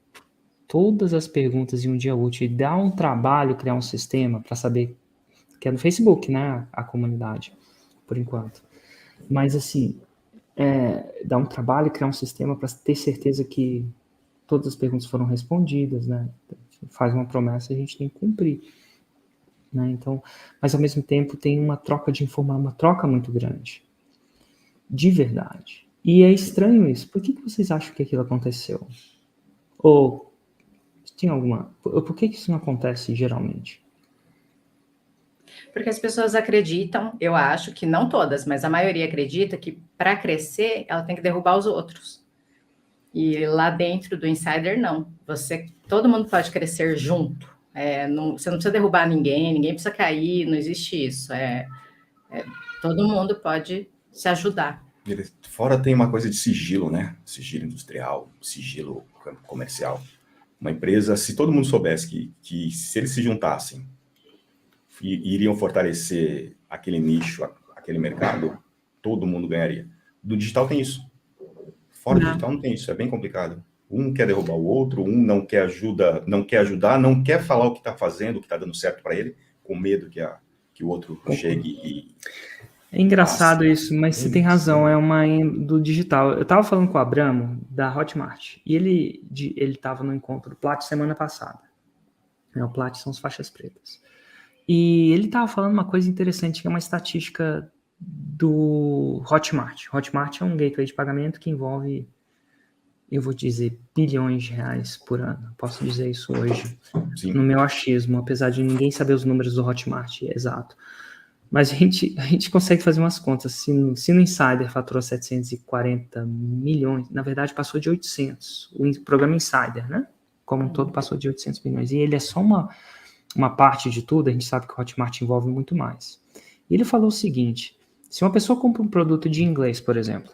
todas as perguntas em um dia útil. E dá um trabalho criar um sistema para saber, que é no Facebook, né? A comunidade, por enquanto. Mas, assim, dá um trabalho criar um sistema para ter certeza que todas as perguntas foram respondidas, né? Faz uma promessa, a gente tem que cumprir. Né? Então, mas, ao mesmo tempo, tem uma troca de informação, uma troca muito grande. De verdade. E é estranho isso. Por que vocês acham que aquilo aconteceu? Ou tem alguma... Por que isso não acontece geralmente? Porque as pessoas acreditam, eu acho que não todas, mas a maioria acredita que para crescer ela tem que derrubar os outros. E lá dentro do Insider, não. Todo mundo pode crescer junto. Você não precisa derrubar ninguém precisa cair, não existe isso. Todo mundo pode se ajudar. Fora tem uma coisa de sigilo, né? Sigilo industrial, sigilo comercial. Uma empresa, se todo mundo soubesse que se eles se juntassem, iriam fortalecer aquele nicho, aquele mercado, todo mundo ganharia. Do digital tem isso. Fora do digital não tem isso, é bem complicado. Um quer derrubar o outro, um não quer ajudar, não quer falar o que está fazendo, o que está dando certo para ele, com medo que o outro chegue e... É engraçado isso, mas você tem razão, é uma do digital. Eu estava falando com o Abramo, da Hotmart, e ele estava no encontro do Plat semana passada. O Plat são as faixas pretas. E ele estava falando uma coisa interessante, que é uma estatística do Hotmart. Hotmart é um gateway de pagamento que envolve, eu vou dizer, bilhões de reais por ano. Posso dizer isso hoje, Sim. No meu achismo, apesar de ninguém saber os números do Hotmart, exato. Mas a gente consegue fazer umas contas. Se no Insider faturou 740 milhões, na verdade passou de 800. O programa Insider, né? Como um todo, passou de 800 milhões. E ele é só uma parte de tudo, a gente sabe que o Hotmart envolve muito mais. E ele falou o seguinte, se uma pessoa compra um produto de inglês, por exemplo,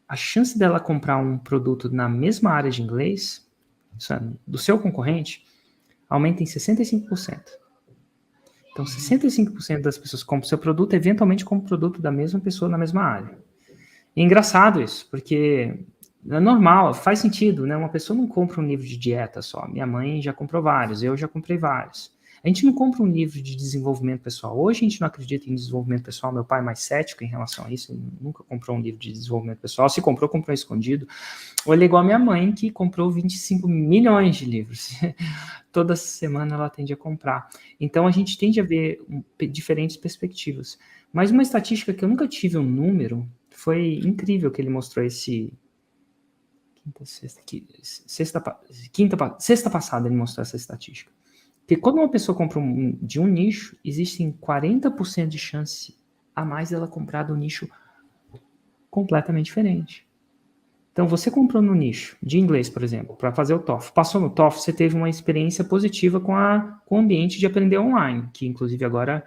a chance dela comprar um produto na mesma área de inglês, do seu concorrente, aumenta em 65%. Então, 65% das pessoas compram o seu produto, eventualmente compram o produto da mesma pessoa na mesma área. E é engraçado isso, porque é normal, faz sentido, né? Uma pessoa não compra um livro de dieta só. Minha mãe já comprou vários, eu já comprei vários. A gente não compra um livro de desenvolvimento pessoal. Hoje a gente não acredita em desenvolvimento pessoal. Meu pai é mais cético em relação a isso. Ele nunca comprou um livro de desenvolvimento pessoal. Se comprou escondido. Ou ele é igual a minha mãe, que comprou 25 milhões de livros. Toda semana ela tende a comprar. Então a gente tende a ver diferentes perspectivas. Mas uma estatística que eu nunca tive um número, foi incrível que ele mostrou sexta passada ele mostrou essa estatística. Porque quando uma pessoa compra de um nicho, existem 40% de chance a mais dela comprar do nicho completamente diferente. Então, você comprou no nicho de inglês, por exemplo, para fazer o TOEFL. Passou no TOEFL, você teve uma experiência positiva com o ambiente de aprender online, que inclusive agora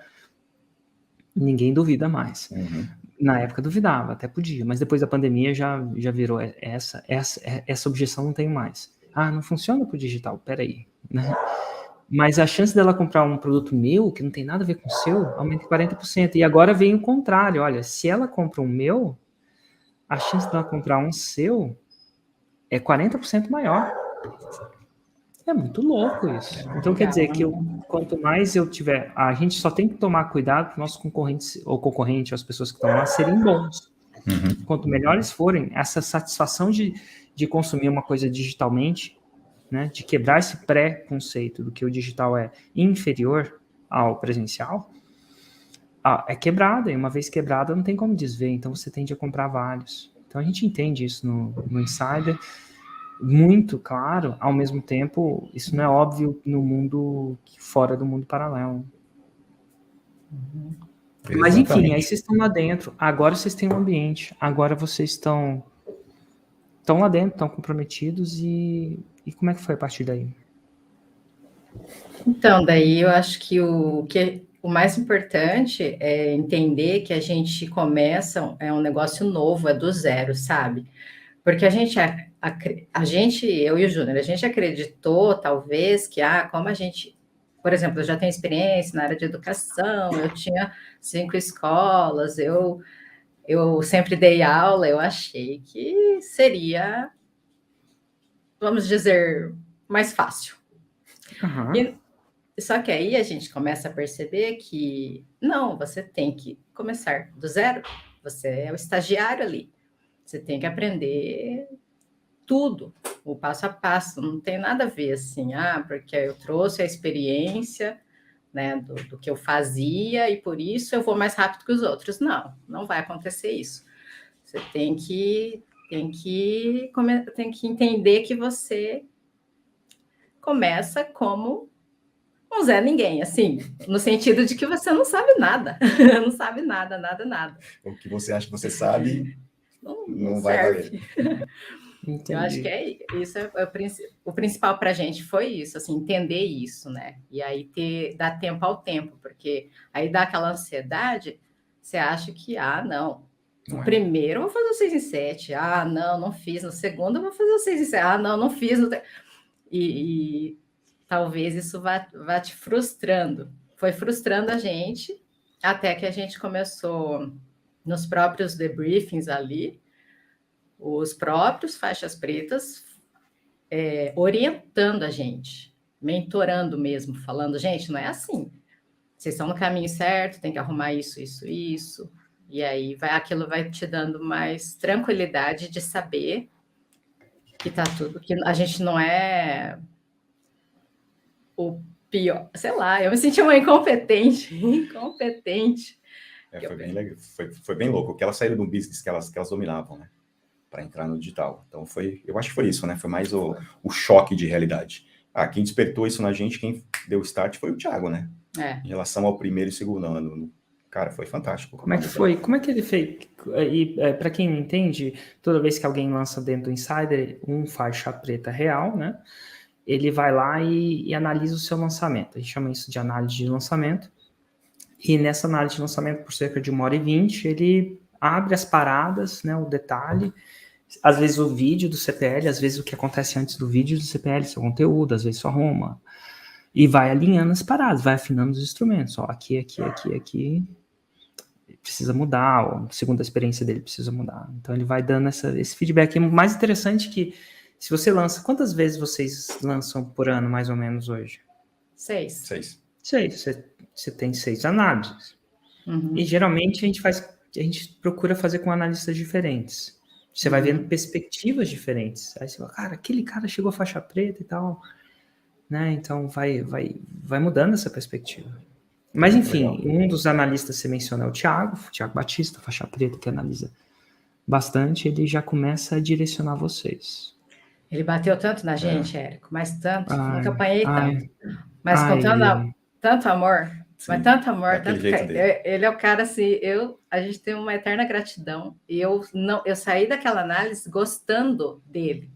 Ninguém duvida mais. Uhum. Na época duvidava, até podia, mas depois da pandemia já virou essa objeção não tem mais. Ah, não funciona pro digital, peraí, né? Mas a chance dela comprar um produto meu, que não tem nada a ver com o seu, aumenta em 40%. E agora vem o contrário, olha, se ela compra um meu, a chance dela comprar um seu é 40% maior. É muito louco isso. Então quer dizer que quanto mais eu tiver, a gente só tem que tomar cuidado para nossos concorrentes ou concorrente, as pessoas que estão lá, serem bons. Uhum. Quanto melhores forem, essa satisfação de consumir uma coisa digitalmente, né, de quebrar esse pré-conceito do que o digital é inferior ao presencial, é quebrada, e uma vez quebrada não tem como desver, então você tende a comprar vários. Então a gente entende isso no Insider, muito claro, ao mesmo tempo, isso não é óbvio no mundo, fora do mundo paralelo. Mas enfim, aí vocês estão lá dentro, agora vocês têm um ambiente, agora vocês estão lá dentro, estão comprometidos, e como é que foi a partir daí? Então, daí eu acho que o mais importante é entender que a gente começa, é um negócio novo, é do zero, sabe? Porque a gente, eu e o Júnior, a gente acreditou, talvez, que, como a gente, por exemplo, eu já tenho experiência na área de educação, eu tinha 5 escolas, eu sempre dei aula, eu achei que seria, vamos dizer, mais fácil. Uhum. Só que aí a gente começa a perceber que, não, você tem que começar do zero, você é o estagiário ali, você tem que aprender tudo, o passo a passo, não tem nada a ver assim, porque eu trouxe a experiência, né, do que eu fazia e por isso eu vou mais rápido que os outros. Não vai acontecer isso. Você tem que entender que você começa como um Zé Ninguém, assim, no sentido de que você não sabe nada, não sabe nada. O que você acha que você sabe não vai serve. valer. Entendi. Eu acho que isso o principal para a gente foi isso, assim, entender isso, né? E aí dar tempo ao tempo, porque aí dá aquela ansiedade, você acha que, não. No primeiro eu vou fazer o 6 em 7. Não fiz. No segundo eu vou fazer o 6 em 7. Não fiz. E talvez isso vá te frustrando. Foi frustrando a gente, até que a gente começou nos próprios debriefings ali, os próprios faixas pretas orientando a gente, mentorando mesmo, falando, gente, não é assim. Vocês estão no caminho certo, tem que arrumar isso. E aí aquilo vai te dando mais tranquilidade de saber que tá tudo, que a gente não é o pior, sei lá, eu me senti uma incompetente. Foi bem legal, foi bem louco, que elas saíram do business que elas dominavam, né? Para entrar no digital. Então eu acho que foi isso, né? Foi mais o choque de realidade. Quem despertou isso na gente, quem deu o start foi o Thiago, né? Em relação ao primeiro e segundo ano. Cara, foi fantástico. Como é que foi? Como é que ele fez? E para quem não entende, toda vez que alguém lança dentro do Insider um faixa preta real, né? Ele vai lá e analisa o seu lançamento. A gente chama isso de análise de lançamento. E nessa análise de lançamento, por cerca de 1h20, ele abre as paradas, né? O detalhe. Às vezes o vídeo do CPL, às vezes o que acontece antes do vídeo do CPL, seu conteúdo, às vezes sua Roma. E vai alinhando as paradas, vai afinando os instrumentos. Aqui, precisa mudar, ou segundo a experiência dele, precisa mudar. Então ele vai dando esse feedback. E o mais interessante é que, se você lança, quantas vezes vocês lançam por ano, mais ou menos, hoje? 6. 6. Você tem 6 análises. Uhum. E geralmente a gente procura fazer com analistas diferentes. Você vai vendo perspectivas diferentes. Aí você fala, cara, aquele cara chegou a faixa preta e tal. Né? Então vai mudando essa perspectiva. Mas enfim, um dos analistas que você menciona é o Thiago Batista, faixa preta, que analisa bastante, ele já começa a direcionar vocês. Ele bateu tanto na gente, Érico, mas tanto, nunca apanhei tanto. Mas com tanto amor, sim, mas tanto amor, tanto ele é o cara assim, a gente tem uma eterna gratidão, e eu saí daquela análise gostando dele,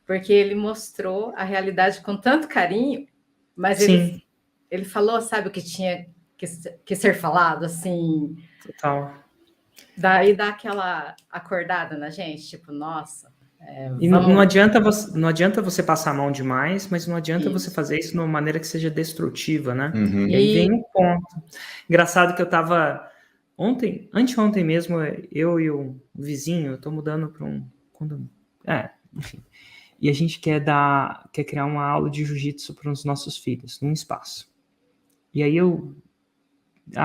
porque ele mostrou a realidade com tanto carinho, mas ele falou, sabe, o que tinha que ser falado, assim. Total. Daí dá aquela acordada na gente, tipo, nossa. E não adianta você passar a mão demais, mas não adianta você fazer isso de uma maneira que seja destrutiva, né? Uhum. E aí vem um ponto. Engraçado que eu tava anteontem mesmo, eu e o vizinho, eu tô mudando para um condomínio. Enfim. E a gente quer criar uma aula de jiu-jitsu para os nossos filhos, num espaço. E aí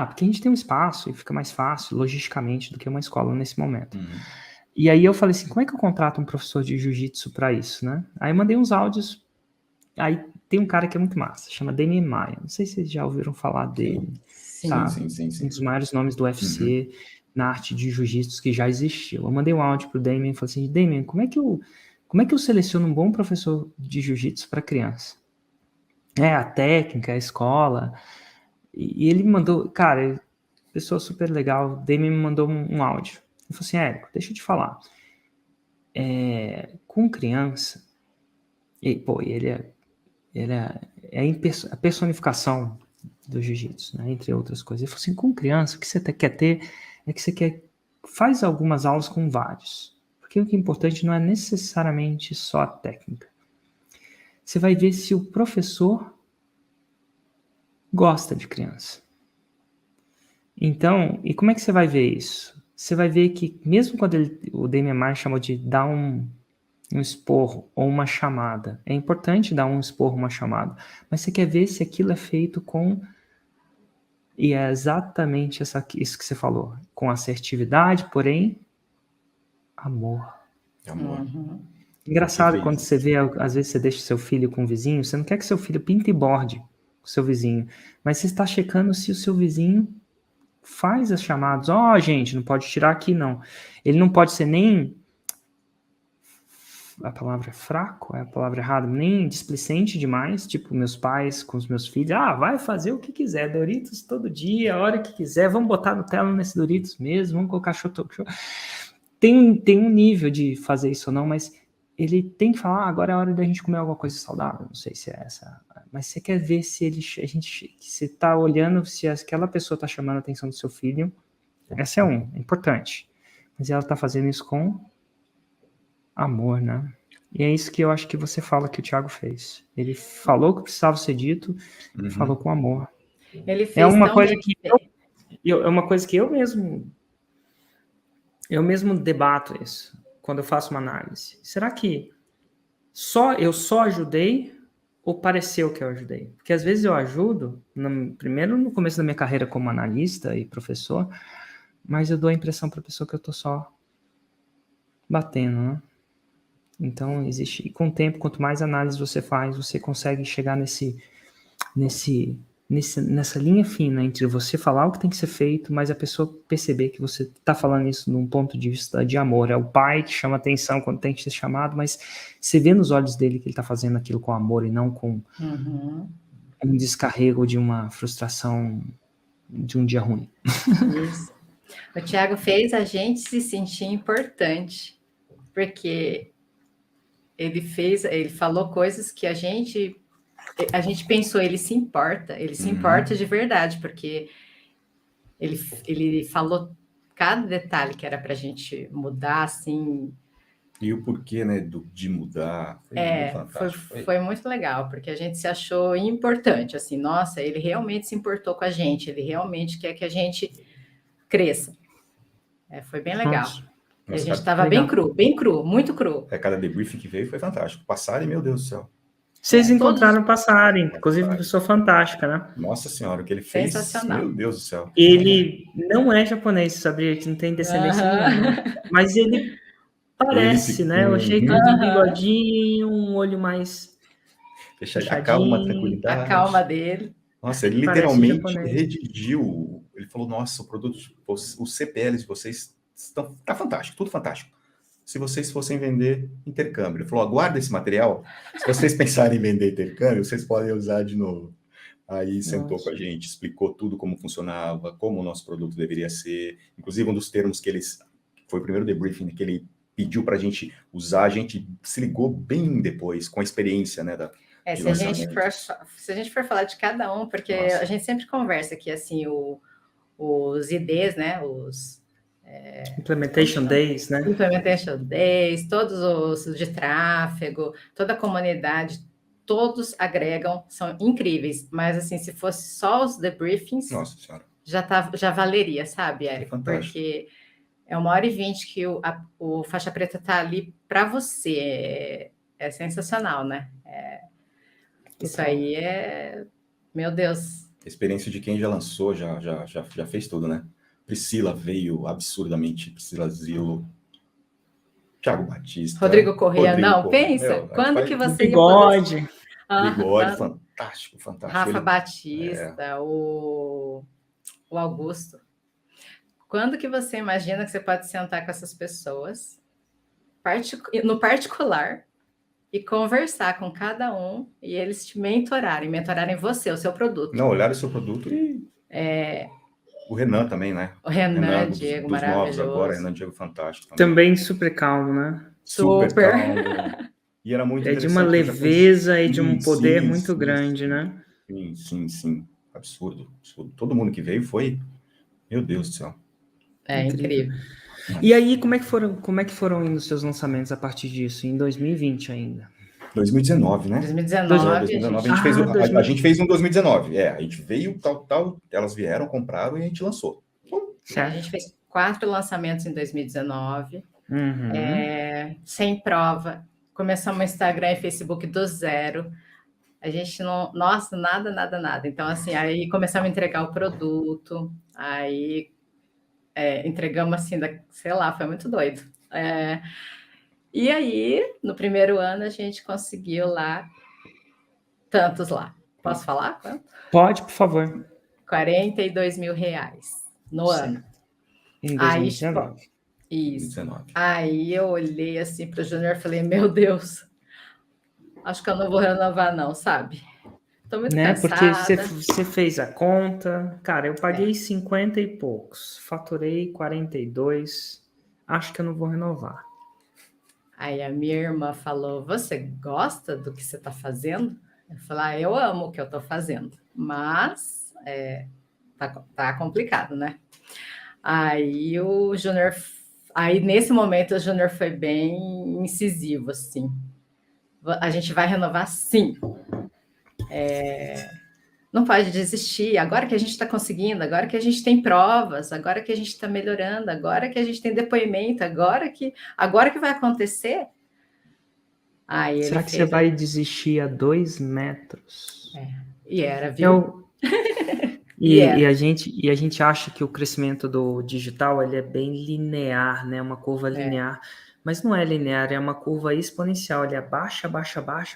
porque a gente tem um espaço e fica mais fácil, logisticamente, do que uma escola nesse momento. Uhum. E aí eu falei assim, como é que eu contrato um professor de jiu-jitsu para isso, né? Aí eu mandei uns áudios, aí tem um cara que é muito massa, chama Demian Maia, não sei se vocês já ouviram falar dele. Sim. Tá? Sim. Um dos maiores nomes do UFC, na arte de jiu-jitsu que já existiu. Eu mandei um áudio pro Demian e falei assim, Demian, como é que eu seleciono um bom professor de jiu-jitsu para criança? A técnica, a escola. E ele me mandou, cara, pessoa super legal, o Demian me mandou um áudio. Ele falou assim, Érico, deixa eu te falar. Com criança, ele é a personificação do jiu-jitsu, né, entre outras coisas. Ele falou assim, com criança, o que você quer ter é que você faz algumas aulas com vários. Porque o que é importante não é necessariamente só a técnica. Você vai ver se o professor gosta de criança. Então, e como é que você vai ver isso? Você vai ver que mesmo quando o Demian Maia chamou de dar um esporro ou uma chamada, é importante dar um esporro, uma chamada, mas você quer ver se aquilo é feito e é exatamente isso que você falou, com assertividade, porém, amor. Uhum. Engraçado quando você vê, às vezes você deixa seu filho com o vizinho, você não quer que seu filho pinte e borde com o seu vizinho, mas você está checando se o seu vizinho faz as chamadas. Gente, não pode tirar aqui, não. Ele não pode ser nem, a palavra é fraco, é a palavra errada, nem displicente demais, tipo meus pais com os meus filhos, vai fazer o que quiser, Doritos todo dia, a hora que quiser, vamos botar Nutella nesse Doritos mesmo, vamos colocar show. Tem um nível de fazer isso ou não, mas ele tem que falar, agora é a hora da gente comer alguma coisa saudável, não sei se é essa, mas você quer ver se você tá olhando se aquela pessoa tá chamando a atenção do seu filho, essa é importante, mas ela tá fazendo isso com amor, né? E é isso que eu acho que você fala que o Thiago fez. Ele falou que precisava ser dito, falou com amor. Ele fez é uma coisa que é uma coisa que eu mesmo debato isso quando eu faço uma análise. Será que eu só ajudei ou pareceu que eu ajudei? Porque às vezes eu ajudo, primeiro no começo da minha carreira como analista e professor, mas eu dou a impressão para a pessoa que eu tô só batendo, né? Então existe, e com o tempo, quanto mais análise você faz, você consegue chegar nessa linha fina entre você falar o que tem que ser feito, mas a pessoa perceber que você está falando isso num ponto de vista de amor. É o pai que chama atenção quando tem que ser chamado, mas você vê nos olhos dele que ele está fazendo aquilo com amor e não com um descarrego de uma frustração de um dia ruim. Isso. O Thiago fez a gente se sentir importante, porque ele falou coisas que a gente pensou, ele se importa de verdade, porque ele falou cada detalhe que era para a gente mudar, assim. E o porquê, né, de mudar, foi muito fantástico. Foi muito legal, porque a gente se achou importante, assim, nossa, ele realmente se importou com a gente, ele realmente quer que a gente cresça. Foi bem legal. E a gente estava bem cru, muito cru. Cada debriefing que veio foi fantástico. Passarem, meu Deus do céu. Vocês encontraram Passarem, inclusive uma pessoa fantástica, né? Nossa senhora, o que ele fez, meu Deus do céu. Ele não é japonês, sabia? Que não tem descendência nenhuma. Mas ele parece, né? O jeito de bigodinho, um olho mais fechadinho. A calma, tranquilidade. A calma dele. Nossa, ele literalmente redigiu. Ele falou, nossa, o produto, os CPLs de vocês tá fantástico, tudo fantástico. Se vocês fossem vender intercâmbio. Ele falou, aguarda esse material. Se vocês pensarem em vender intercâmbio, vocês podem usar de novo. Aí sentou com a gente, explicou tudo como funcionava, como o nosso produto deveria ser. Inclusive, um dos termos que foi o primeiro debriefing que ele pediu para a gente usar, a gente se ligou bem depois, com a experiência, né, de Se a gente lançamentos. for falar de cada um, porque Nossa. a gente sempre conversa aqui, assim, os IDs, né? Implementation Days, né? Implementation Days, todos os de tráfego, toda a comunidade, todos agregam, são incríveis. Mas, assim, se fosse só os debriefings, Nossa senhora. já valeria, sabe, Érico? Fantástico. Porque é 1h20 que o Faixa Preta está ali para você. É sensacional, né? Isso aí meu Deus. Experiência de quem já lançou, já fez tudo, né? Priscila veio absurdamente, Priscila Zilo, Thiago Batista, Rodrigo Corrêa, pensa, quando que você ia poder... Bigode, fantástico. Rafa Batista, o Augusto. Quando que você imagina que você pode sentar com essas pessoas, no particular, e conversar com cada um, e eles te mentorarem você, o seu produto. Não, olharam o seu produto e... O Renan também, né? O Renan dos Diego, novos maravilhoso. agora, Renan Diego fantástico. Também super calmo, né? Super calmo. E era muito interessante. De uma leveza e de um poder muito grande, né? Sim. Absurdo. Todo mundo que veio foi... Meu Deus do céu. Incrível. E aí, como é que foram indo os seus lançamentos a partir disso? Em 2020 ainda? 2019, né? 2019. A gente fez um 2019. A gente veio, tal, elas vieram, compraram e a gente lançou. A gente fez 4 lançamentos em 2019, sem prova. Começamos o Instagram e Facebook do zero. A gente não... Nossa, nada. Então, assim, aí começamos a entregar o produto, aí entregamos assim, sei lá, foi muito doido. E aí, no primeiro ano, a gente conseguiu lá, tantos lá. Posso falar? Quanto? Pode, por favor. R$42 mil no ano. Em 2019. Isso. 2019. Aí eu olhei assim para o Júnior e falei, meu Deus, acho que eu não vou renovar não, sabe? Tô muito cansada. Porque você fez a conta, cara, eu paguei 50 e poucos, faturei 42, acho que eu não vou renovar. Aí a minha irmã falou, você gosta do que você está fazendo? Eu falei, eu amo o que eu estou fazendo, mas tá complicado, né? Aí o Júnior, nesse momento o Júnior foi bem incisivo, assim. A gente vai renovar sim. Não pode desistir. Agora que a gente está conseguindo, agora que a gente tem provas, agora que a gente está melhorando, agora que a gente tem depoimento, agora que vai acontecer. Será que você vai desistir a 2 metros? E era, viu? E a gente acha que o crescimento do digital ele é bem linear, né? Uma curva linear. Mas não é linear, é uma curva exponencial. Ele baixa,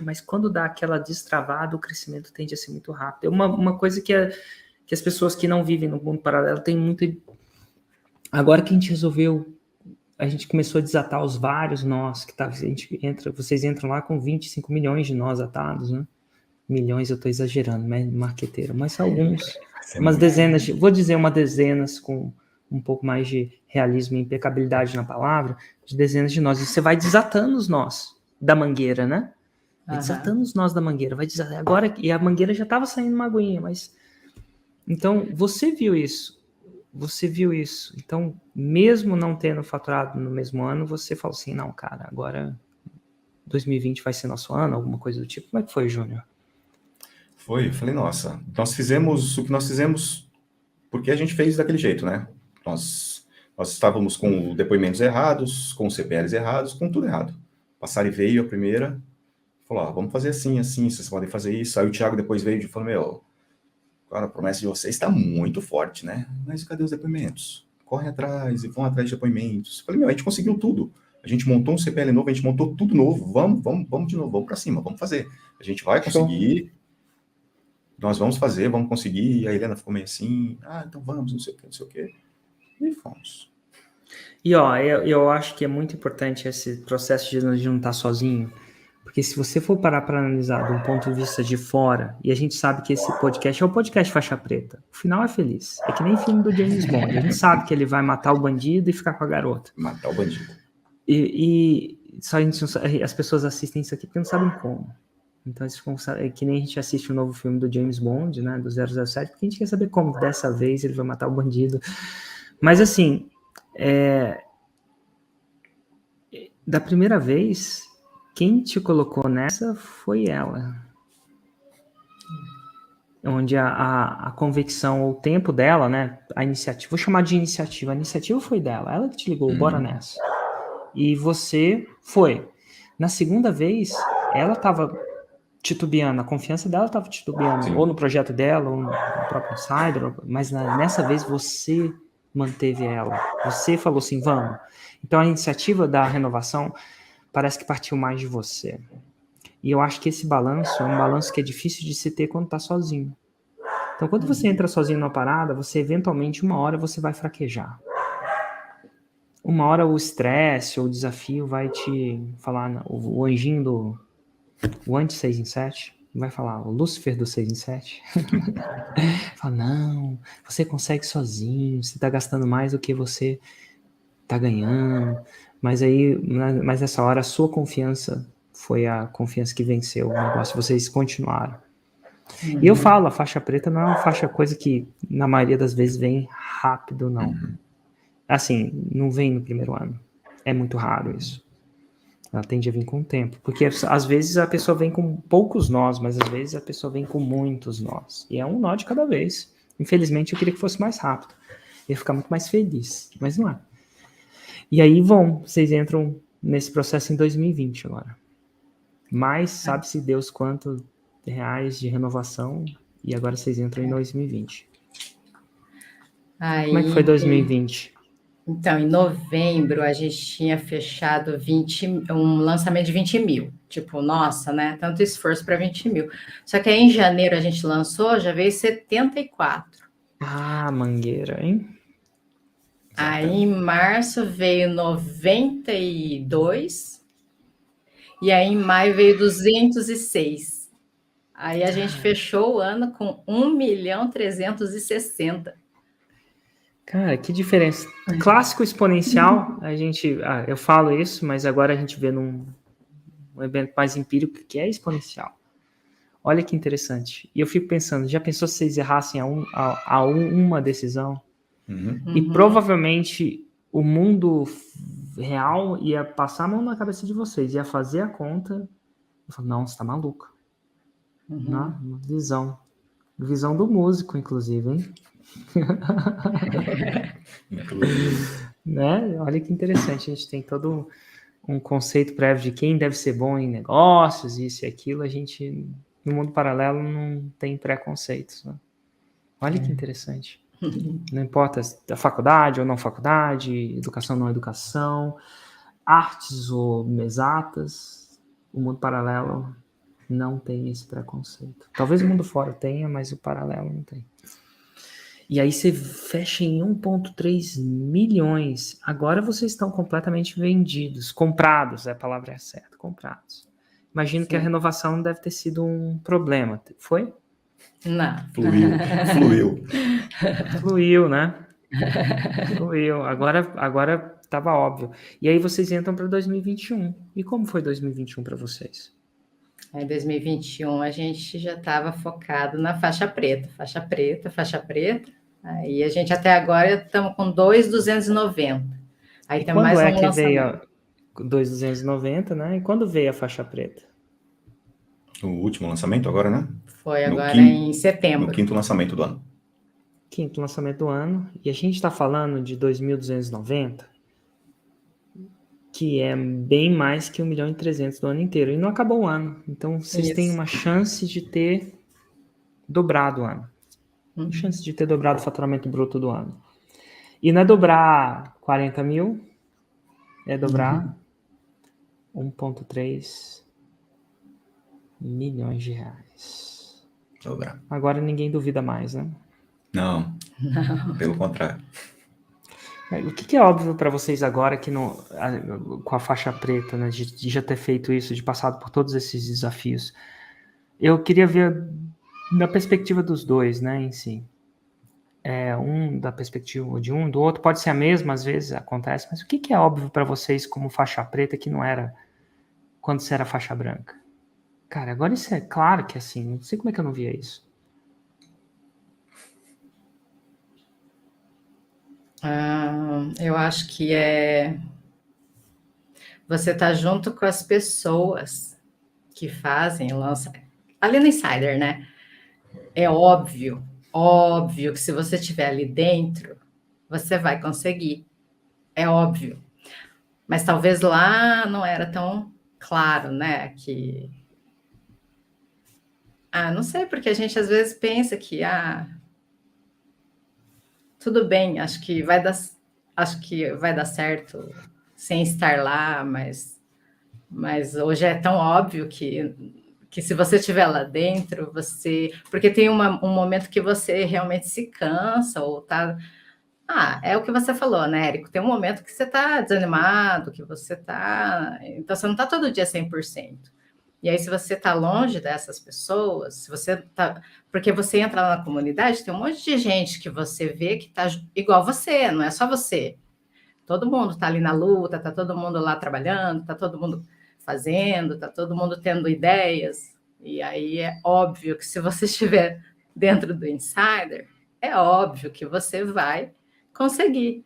mas quando dá aquela destravada, o crescimento tende a ser muito rápido. É uma coisa que as pessoas que não vivem no mundo paralelo têm muito... Agora que a gente começou a desatar os vários nós, vocês entram lá com 25 milhões de nós atados, né? Milhões, eu estou exagerando, né? Marqueteiro, mas alguns, umas dezenas, vou dizer uma dezenas com um pouco mais de realismo e impecabilidade na palavra, de dezenas de nós. E você vai desatando os nós da mangueira, né? Vai desatando os nós da mangueira, vai desatando. Agora, e a mangueira já estava saindo uma aguinha, mas... Então, você viu isso. Então, mesmo não tendo faturado no mesmo ano, você falou assim, não, cara, agora 2020 vai ser nosso ano, alguma coisa do tipo. Como é que foi, Júnior? Eu falei, nossa, nós fizemos o que nós fizemos porque a gente fez daquele jeito, né? Nós estávamos com depoimentos errados, com CPLs errados, com tudo errado. Passari veio a primeira, falou, vamos fazer assim, vocês podem fazer isso. Aí o Thiago depois veio e falou, cara, a promessa de vocês está muito forte, né? Mas cadê os depoimentos? Correm atrás e vão atrás de depoimentos. Eu falei, a gente conseguiu tudo. A gente montou um CPL novo, a gente montou tudo novo. Vamos de novo, vamos para cima, vamos fazer. A gente vai conseguir... Nós vamos fazer, vamos conseguir. E a Helena ficou meio assim, então vamos, não sei o quê. E fomos. E eu acho que é muito importante esse processo de não estar sozinho, porque se você for parar para analisar de um ponto de vista de fora, e a gente sabe que esse podcast é o podcast Faixa Preta, o final é feliz. É que nem filme do James Bond. A gente sabe que ele vai matar o bandido e ficar com a garota. Matar o bandido. E só as pessoas assistem isso aqui porque não sabem como. Então, é que nem a gente assiste o novo filme do James Bond, né, do 007, porque a gente quer saber como dessa vez ele vai matar o bandido. Mas, assim, da primeira vez, quem te colocou nessa foi ela. Onde a convicção ou o tempo dela, né, a iniciativa, vou chamar de iniciativa, a iniciativa foi dela, ela que te ligou, bora nessa. E você foi. Na segunda vez, ela estava titubeando, a confiança dela estava titubeando, Sim. ou no projeto dela, ou no próprio Insider, mas nessa vez você manteve ela. Você falou assim, vamos. Então a iniciativa da renovação parece que partiu mais de você. E eu acho que esse balanço é um balanço que é difícil de se ter quando está sozinho. Então quando você entra sozinho numa parada, você eventualmente, uma hora, você vai fraquejar. Uma hora o estresse ou o desafio vai te falar, o anjinho o anti-6 em 7, vai falar, o Lúcifer do 6 em 7. Fala, não, você consegue sozinho, você tá gastando mais do que você tá ganhando. Mas nessa hora a sua confiança foi a confiança que venceu o negócio, vocês continuaram. E eu falo, a faixa preta não é uma faixa coisa que na maioria das vezes vem rápido, não. Assim, não vem no primeiro ano. É muito raro isso. Ela tende a vir com o tempo. Porque às vezes a pessoa vem com poucos nós, mas às vezes a pessoa vem com muitos nós. E é um nó de cada vez. Infelizmente eu queria que fosse mais rápido. Eu ia ficar muito mais feliz, mas não é. E aí vocês entram nesse processo em 2020 agora. Mas sabe-se Deus quanto reais de renovação, e agora vocês entram em 2020. Aí, como é que foi 2020? Então, em novembro, a gente tinha fechado um lançamento de 20 mil. Tipo, nossa, né? Tanto esforço para 20 mil. Só que aí em janeiro a gente lançou, já veio 74. Ah, mangueira, hein? Aí em março veio 92. E aí em maio veio 206. Aí a gente fechou o ano com 1.360.000. Cara, que diferença. Clássico exponencial, eu falo isso, mas agora a gente vê num evento mais empírico que é exponencial. Olha que interessante. E eu fico pensando, já pensou se vocês errassem uma decisão? E provavelmente o mundo real ia passar a mão na cabeça de vocês, ia fazer a conta e falar, não, você tá maluco. Não, visão do músico, inclusive, hein? Né? Olha que interessante, a gente tem todo um conceito prévio de quem deve ser bom em negócios, isso e aquilo, a gente, no mundo paralelo, não tem preconceitos. Né? Olha que interessante. Não importa a faculdade ou não faculdade, educação ou não educação, artes ou exatas, o mundo paralelo não tem esse preconceito. Talvez o mundo fora tenha, mas o paralelo não tem. E aí você fecha em 1,3 milhões. Agora vocês estão completamente vendidos. Comprados, a palavra é certa. Comprados. Imagino que a renovação deve ter sido um problema. Foi? Não. Fluiu, né? Fluiu. Agora estava óbvio. E aí vocês entram para 2021. E como foi 2021 para vocês? Em 2021 a gente já estava focado na faixa preta. Aí a gente até agora estamos com 2.290. Aí tem mais um lançamento. Veio 2.290, né? E quando veio a faixa preta? O último lançamento agora, né? Foi agora em setembro. No quinto lançamento do ano. Quinto lançamento do ano. E a gente está falando de 2.290, que é bem mais que 1.300.000 do ano inteiro. E não acabou o ano. Então, vocês têm uma chance de ter dobrado o ano. Uma chance de ter dobrado o faturamento bruto do ano. E não é dobrar 40 mil, é dobrar 1,3 milhões de reais. Dobrar. Agora ninguém duvida mais, né? Não. Pelo contrário. O que é óbvio para vocês agora que com a faixa preta, né, de já ter feito isso, de passado por todos esses desafios? Eu queria ver da perspectiva dos dois, né, em si. Da perspectiva de um, do outro, pode ser a mesma, às vezes acontece, mas o que é óbvio para vocês como faixa preta que não era quando você era faixa branca? Cara, agora isso é claro que é assim. Não sei como é que eu não via isso. Eu acho que você tá junto com as pessoas que fazem, lançam. Ali no Insider, né? É óbvio que se você estiver ali dentro, você vai conseguir. É óbvio. Mas talvez lá não era tão claro, né? Não sei, porque a gente às vezes pensa que, tudo bem, acho que vai dar certo sem estar lá, mas hoje é tão óbvio que se você estiver lá dentro, porque tem um momento que você realmente se cansa ou tá. É o que você falou, né, Érico? Tem um momento que você está desanimado, que você está. Então, você não está todo dia 100%. E aí, se você está longe dessas pessoas, se você tá. Porque você entra lá na comunidade, tem um monte de gente que você vê que está igual você, não é só você. Todo mundo está ali na luta, está todo mundo lá trabalhando, está todo mundo fazendo, está todo mundo tendo ideias. E aí é óbvio que se você estiver dentro do Insider, é óbvio que você vai conseguir.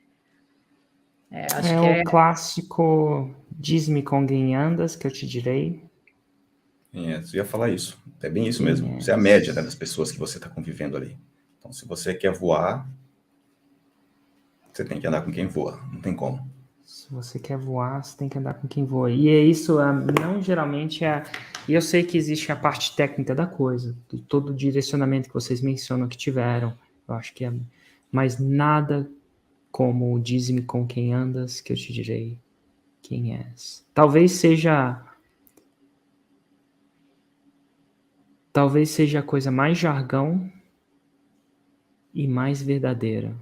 Acho que o clássico diz-me com quem andas, que eu te direi. Eu ia falar isso. É bem isso mesmo. Isso é a média, né, das pessoas que você está convivendo ali. Então, se você quer voar, você tem que andar com quem voa. Não tem como. Se você quer voar, você tem que andar com quem voa. E é isso, não geralmente é. E eu sei que existe a parte técnica da coisa, de todo o direcionamento que vocês mencionam que tiveram. Eu acho que é. Mas nada como o diz-me com quem andas, que eu te direi quem és. Talvez seja a coisa mais jargão e mais verdadeira.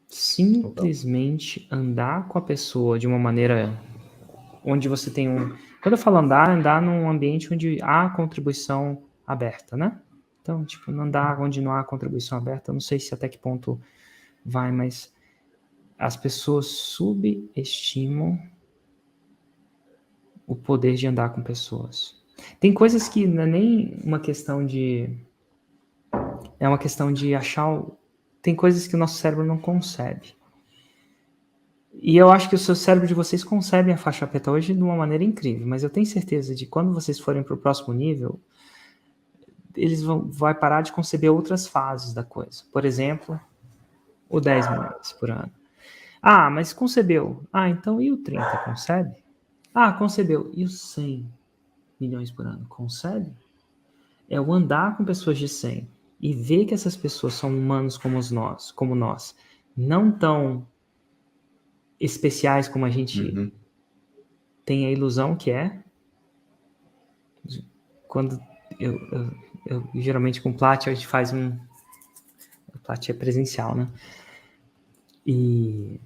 Simplesmente andar com a pessoa de uma maneira onde você tem Quando eu falo andar num ambiente onde há contribuição aberta, né? Então, tipo, não andar onde não há contribuição aberta, eu não sei se até que ponto vai, mas as pessoas subestimam o poder de andar com pessoas. Tem coisas que não é nem uma questão de... É uma questão de achar... Tem coisas que o nosso cérebro não concebe. E eu acho que o seu cérebro de vocês concebe a faixa preta hoje de uma maneira incrível, mas eu tenho certeza de que quando vocês forem para o próximo nível, eles vai parar de conceber outras fases da coisa. Por exemplo, o 10 milhões por ano. Mas concebeu. Então e o 30, concebe? Concebeu. E os 100 milhões por ano, concebe? É o andar com pessoas de 100 e ver que essas pessoas são humanos como nós, não tão especiais como a gente tem a ilusão que é. Quando eu geralmente com o Plat a gente faz o Plat é presencial, né? E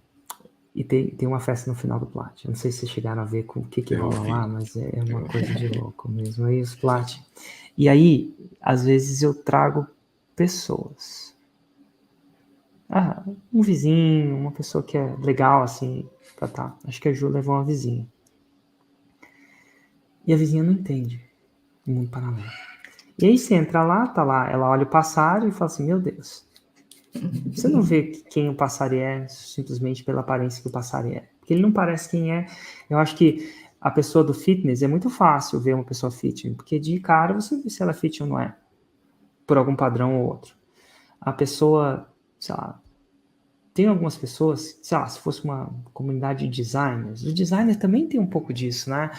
tem uma festa no final do Plat. Eu não sei se vocês chegaram a ver com o que rola lá, mas é uma coisa de louco mesmo. Aí os Plat. E aí, às vezes eu trago pessoas. Um vizinho, uma pessoa que é legal, assim, Acho que a Ju levou uma vizinha. E a vizinha não entende o mundo paralelo. E aí você entra lá, tá lá, ela olha o passário e fala assim, meu Deus. Você não vê quem o passário é simplesmente pela aparência que o passário é. Porque ele não parece quem é. Eu acho que a pessoa do fitness é muito fácil ver uma pessoa fitness, porque de cara você vê se ela é fitness ou não é. Por algum padrão ou outro. A pessoa, sei lá, tem algumas pessoas, sei lá, se fosse uma comunidade de designers, o designer também tem um pouco disso, né?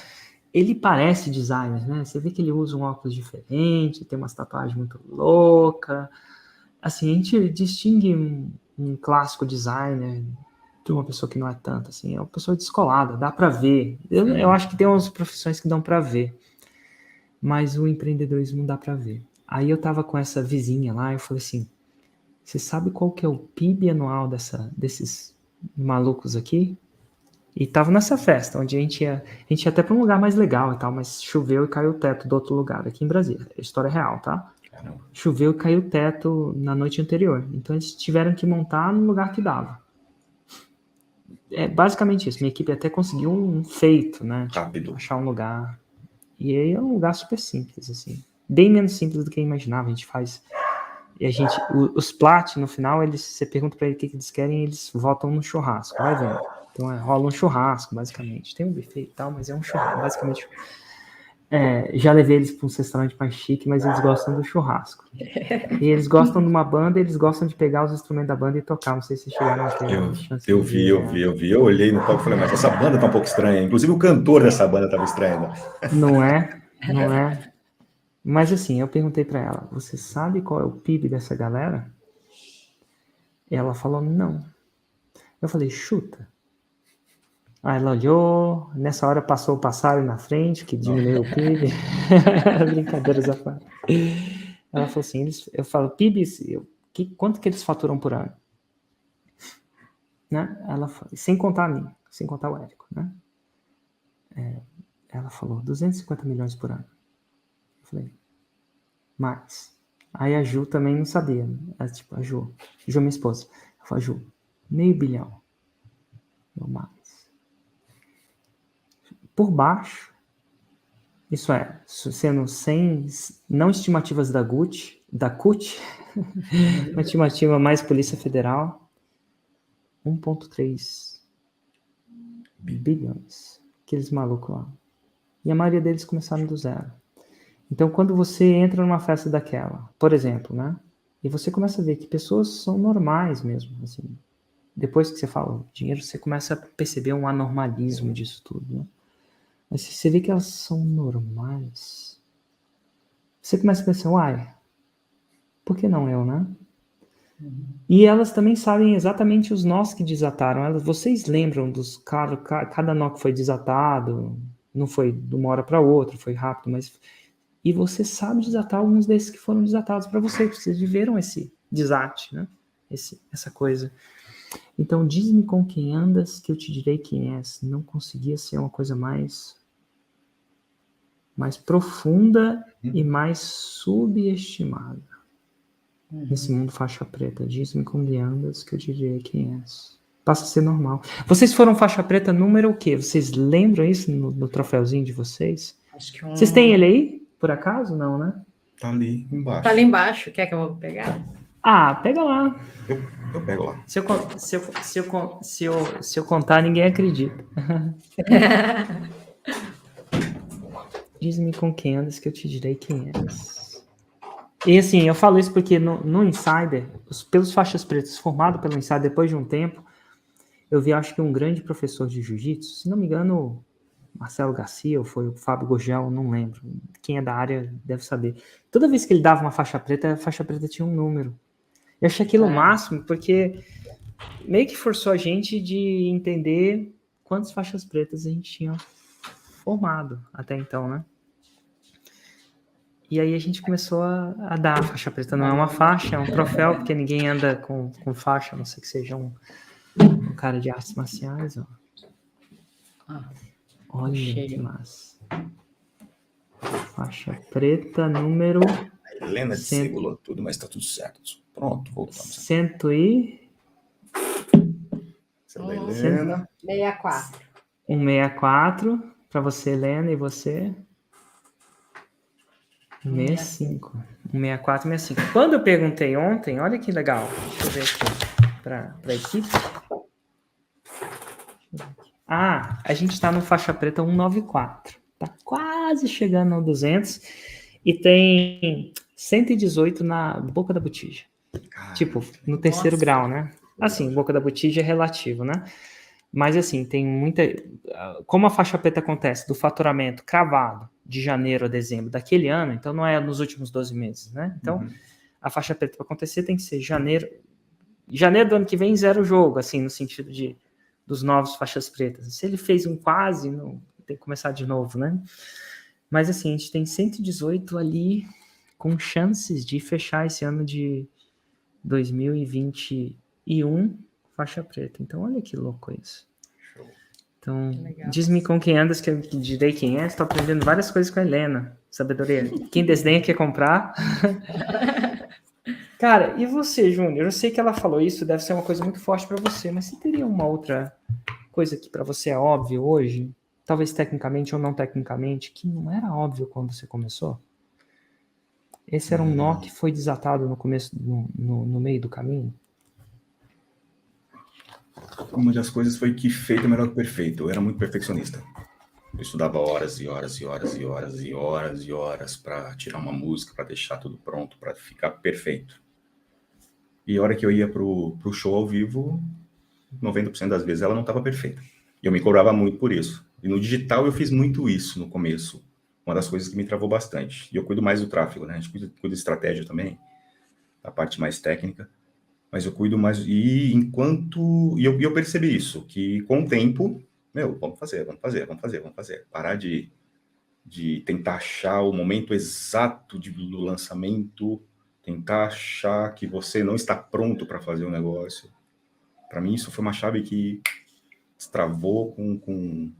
Ele parece designer, né? Você vê que ele usa um óculos diferente, tem umas tatuagens muito loucas. Assim, a gente distingue um clássico designer de uma pessoa que não é tanto, assim, é uma pessoa descolada, dá para ver. Eu acho que tem umas profissões que dão para ver, mas o empreendedorismo não dá para ver. Aí eu tava com essa vizinha lá, eu falei assim, você sabe qual que é o PIB anual desses malucos aqui? E tava nessa festa, onde a gente ia até para um lugar mais legal e tal, mas choveu e caiu o teto do outro lugar, aqui em Brasília. É história real, tá? Caramba. Choveu e caiu o teto na noite anterior. Então eles tiveram que montar no lugar que dava. É basicamente isso. Minha equipe até conseguiu um feito, né? Rápido. Achar um lugar. E aí é um lugar super simples, assim. Bem menos simples do que eu imaginava. A gente faz... E os Plat, no final, você pergunta para eles o que eles querem, eles votam no churrasco, vai vendo. Então rola um churrasco, basicamente. Tem um buffet e tal, mas é um churrasco, basicamente. Já levei eles para um restaurante mais chique, mas eles gostam do churrasco. E eles gostam de uma banda, eles gostam de pegar os instrumentos da banda e tocar. Não sei se vocês chegaram a ter chance eu vi. Eu olhei no palco e falei, mas essa banda tá um pouco estranha. Inclusive o cantor dessa banda estava estranho. Não é. Mas assim, eu perguntei para ela, você sabe qual é o PIB dessa galera? Ela falou, não. Eu falei, chuta. Aí ela olhou, nessa hora passou o passarinho na frente, que diminuiu o PIB. Brincadeiras à parte. Ela falou assim, eu falo, PIB, quanto que eles faturam por ano? Né? Ela falou, sem contar a mim, sem contar o Érico, né? Ela falou, 250 milhões por ano. Eu falei, mais. Aí a Ju também não sabia. A Ju, minha esposa. Ela falou, Ju, 500 milhões. Ou mais. Por baixo, isso é, sendo sem, não estimativas da CUT, uma estimativa mais Polícia Federal, 1,3 bilhões. Aqueles malucos lá. E a maioria deles começaram do zero. Então, quando você entra numa festa daquela, por exemplo, né? E você começa a ver que pessoas são normais mesmo, assim. Depois que você fala o dinheiro, você começa a perceber um anormalismo disso tudo, né? Mas você vê que elas são normais. Você começa a pensar, uai, por que não eu, né? E elas também sabem exatamente os nós que desataram. Vocês lembram dos cada nó que foi desatado? Não foi de uma hora para outra, foi rápido, mas... E você sabe desatar alguns desses que foram desatados para você, que vocês viveram esse desate, né? Essa coisa. Então, diz-me com quem andas, que eu te direi quem és. Não conseguia ser uma coisa mais profunda e mais subestimada. Nesse mundo faixa preta. Diz-me com quem andas, que eu te direi quem és. Passa a ser normal. Vocês foram faixa preta número o quê? Vocês lembram isso no troféuzinho de vocês? Acho que Vocês têm ele aí? Por acaso? Não, né? Tá ali embaixo. Tá ali embaixo. Quer que eu vou pegar? Ah, pega lá. Eu pego lá. Se eu contar, ninguém acredita. Diz-me com quem andas que eu te direi quem és. E assim, eu falo isso porque no Insider, pelos faixas pretas, formado pelo Insider depois de um tempo, eu vi, acho que um grande professor de jiu-jitsu, se não me engano, Marcelo Garcia, ou foi o Fábio Gurgel, não lembro. Quem é da área deve saber. Toda vez que ele dava uma faixa preta, a faixa preta tinha um número. Eu achei aquilo o máximo, porque meio que forçou a gente de entender quantas faixas pretas a gente tinha formado até então, né? E aí a gente começou a dar a faixa preta. Não é uma faixa, é um troféu, porque ninguém anda com faixa, a não ser que seja um cara de artes marciais. Ó. Olha que massa. Faixa preta, número... A Helena desregulou tudo, mas tá tudo certo. Pronto, voltamos. 64. 164 para você, Helena, e você? 65. 164, 65. Quando eu perguntei ontem, olha que legal. Deixa eu ver aqui para a equipe. A gente está no faixa preta 194. Tá quase chegando ao 200 e tem 118 na boca da botija. Tipo, no terceiro grau, né? Assim, boca da botija é relativo, né? Mas assim, tem muita... Como a faixa preta acontece do faturamento cravado de janeiro a dezembro daquele ano, então não é nos últimos 12 meses, né? Então, a faixa preta para acontecer tem que ser janeiro do ano que vem, zero jogo, assim, no sentido dos novos faixas pretas. Se ele fez um quase, não, tem que começar de novo, né? Mas assim, a gente tem 118 ali com chances de fechar esse ano de 2021 faixa preta. Então, olha que louco isso. Então, diz-me com quem andas, que eu direi quem é. Estou aprendendo várias coisas com a Helena. Sabedoria. Quem desdenha quer comprar. Cara, e você, Júnior? Eu sei que ela falou isso, deve ser uma coisa muito forte para você, mas você teria uma outra coisa que para você é óbvio hoje? talvez tecnicamente ou não tecnicamente, que não era óbvio quando você começou? Esse era um nó que foi desatado no começo, no meio do caminho? Uma das coisas foi que feito é melhor que perfeito. Eu era muito perfeccionista. Eu estudava horas e horas e horas e horas e horas e horas para tirar uma música, para deixar tudo pronto, para ficar perfeito. E a hora que eu ia pro show ao vivo, 90% das vezes ela não estava perfeita. E eu me cobrava muito por isso. E no digital eu fiz muito isso no começo. Uma das coisas que me travou bastante. E eu cuido mais do tráfego, né? A gente cuida de estratégia também, a parte mais técnica. Mas eu cuido mais... E eu percebi isso, que com o tempo, vamos fazer. Parar de tentar achar o momento exato do lançamento, tentar achar que você não está pronto para fazer o negócio. Para mim, isso foi uma chave que destravou com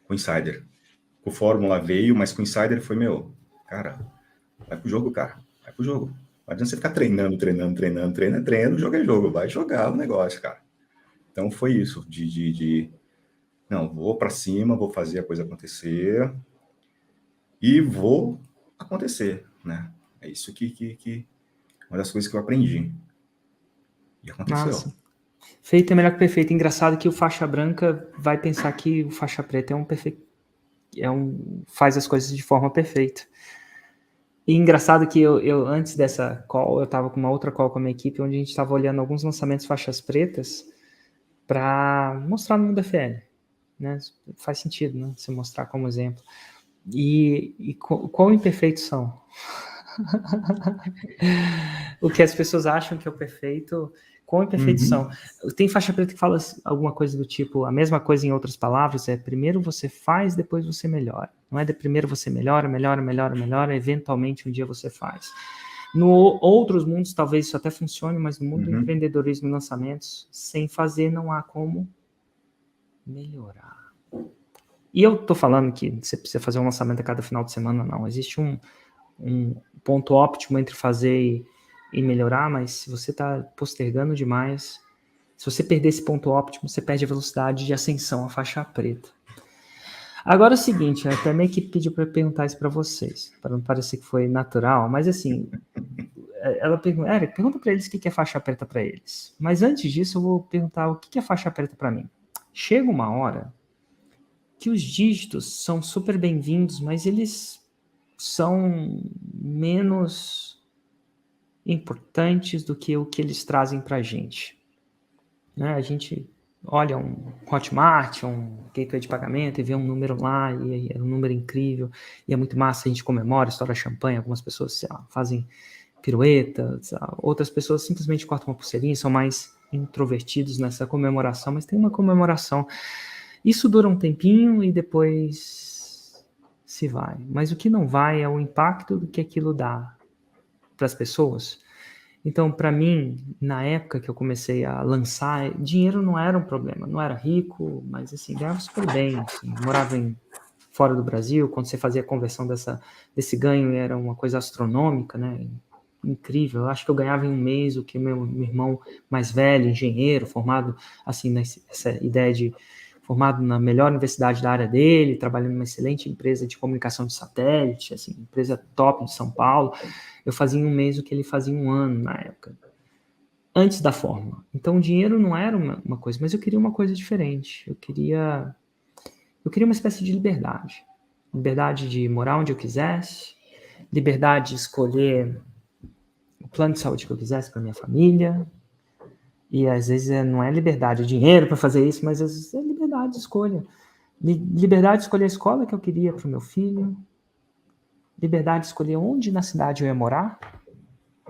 o Insider. O Fórmula veio, mas com o Insider foi, cara, vai pro jogo, cara. Vai pro jogo. Não adianta você ficar treinando, o jogo é jogo. Vai jogar o negócio, cara. Então, foi isso, não, vou para cima, vou fazer a coisa acontecer e vou acontecer, né? É isso que uma das coisas que eu aprendi. E aconteceu. Massa. Feito é melhor que perfeito. Engraçado que o faixa branca vai pensar que o faixa preta faz as coisas de forma perfeita. E engraçado que eu antes dessa call, eu estava com uma outra call com a minha equipe, onde a gente estava olhando alguns lançamentos faixas pretas para mostrar no mundo FL. Né? Faz sentido, né? Você mostrar como exemplo. E quão imperfeitos são? O que as pessoas acham que é o perfeito, quão imperfeitos são. Tem faixa preta que fala alguma coisa do tipo, a mesma coisa em outras palavras, primeiro você faz, depois você melhora. Não é de primeiro você melhora, eventualmente um dia você faz. No outros mundos, talvez isso até funcione, mas no mundo do empreendedorismo e lançamentos, sem fazer não há como melhorar. E eu tô falando que você precisa fazer um lançamento a cada final de semana, não. Existe um ponto óptimo entre fazer e melhorar, mas se você está postergando demais, se você perder esse ponto óptimo, você perde a velocidade de ascensão à faixa preta. Agora é o seguinte, até minha equipe pediu para eu perguntar isso para vocês, para não parecer que foi natural, mas assim, ela pergunta, Eric, pergunta para eles o que é faixa preta para eles. Mas antes disso, eu vou perguntar o que é faixa preta para mim. Chega uma hora que os dígitos são super bem-vindos, mas eles são menos importantes do que o que eles trazem para a gente. Né? A gente olha um Hotmart, um gateway de pagamento e vê um número lá, e é um número incrível, e é muito massa, a gente comemora, estoura champanhe, algumas pessoas sei lá, fazem pirueta, outras pessoas simplesmente cortam uma pulseirinha, são mais introvertidos nessa comemoração, mas tem uma comemoração. Isso dura um tempinho e depois se vai. Mas o que não vai é o impacto do que aquilo dá para as pessoas. Então, para mim, na época que eu comecei a lançar, dinheiro não era um problema. Não era rico, mas assim, ganhava super bem. Assim, morava fora do Brasil, quando você fazia a conversão desse ganho, era uma coisa astronômica, né? Incrível. Eu acho que eu ganhava em um mês o que meu irmão mais velho, engenheiro, formado, assim, nessa ideia de formado na melhor universidade da área dele, trabalhando numa excelente empresa de comunicação de satélite, assim, empresa top de São Paulo. Eu fazia em um mês o que ele fazia em um ano na época, antes da fórmula. Então, o dinheiro não era uma coisa, mas eu queria uma coisa diferente. Eu queria uma espécie de liberdade. Liberdade de morar onde eu quisesse, liberdade de escolher o plano de saúde que eu quisesse para minha família. E às vezes não é liberdade, é dinheiro para fazer isso, mas às vezes é liberdade de escolha. Liberdade de escolher a escola que eu queria para o meu filho. Liberdade de escolher onde na cidade eu ia morar.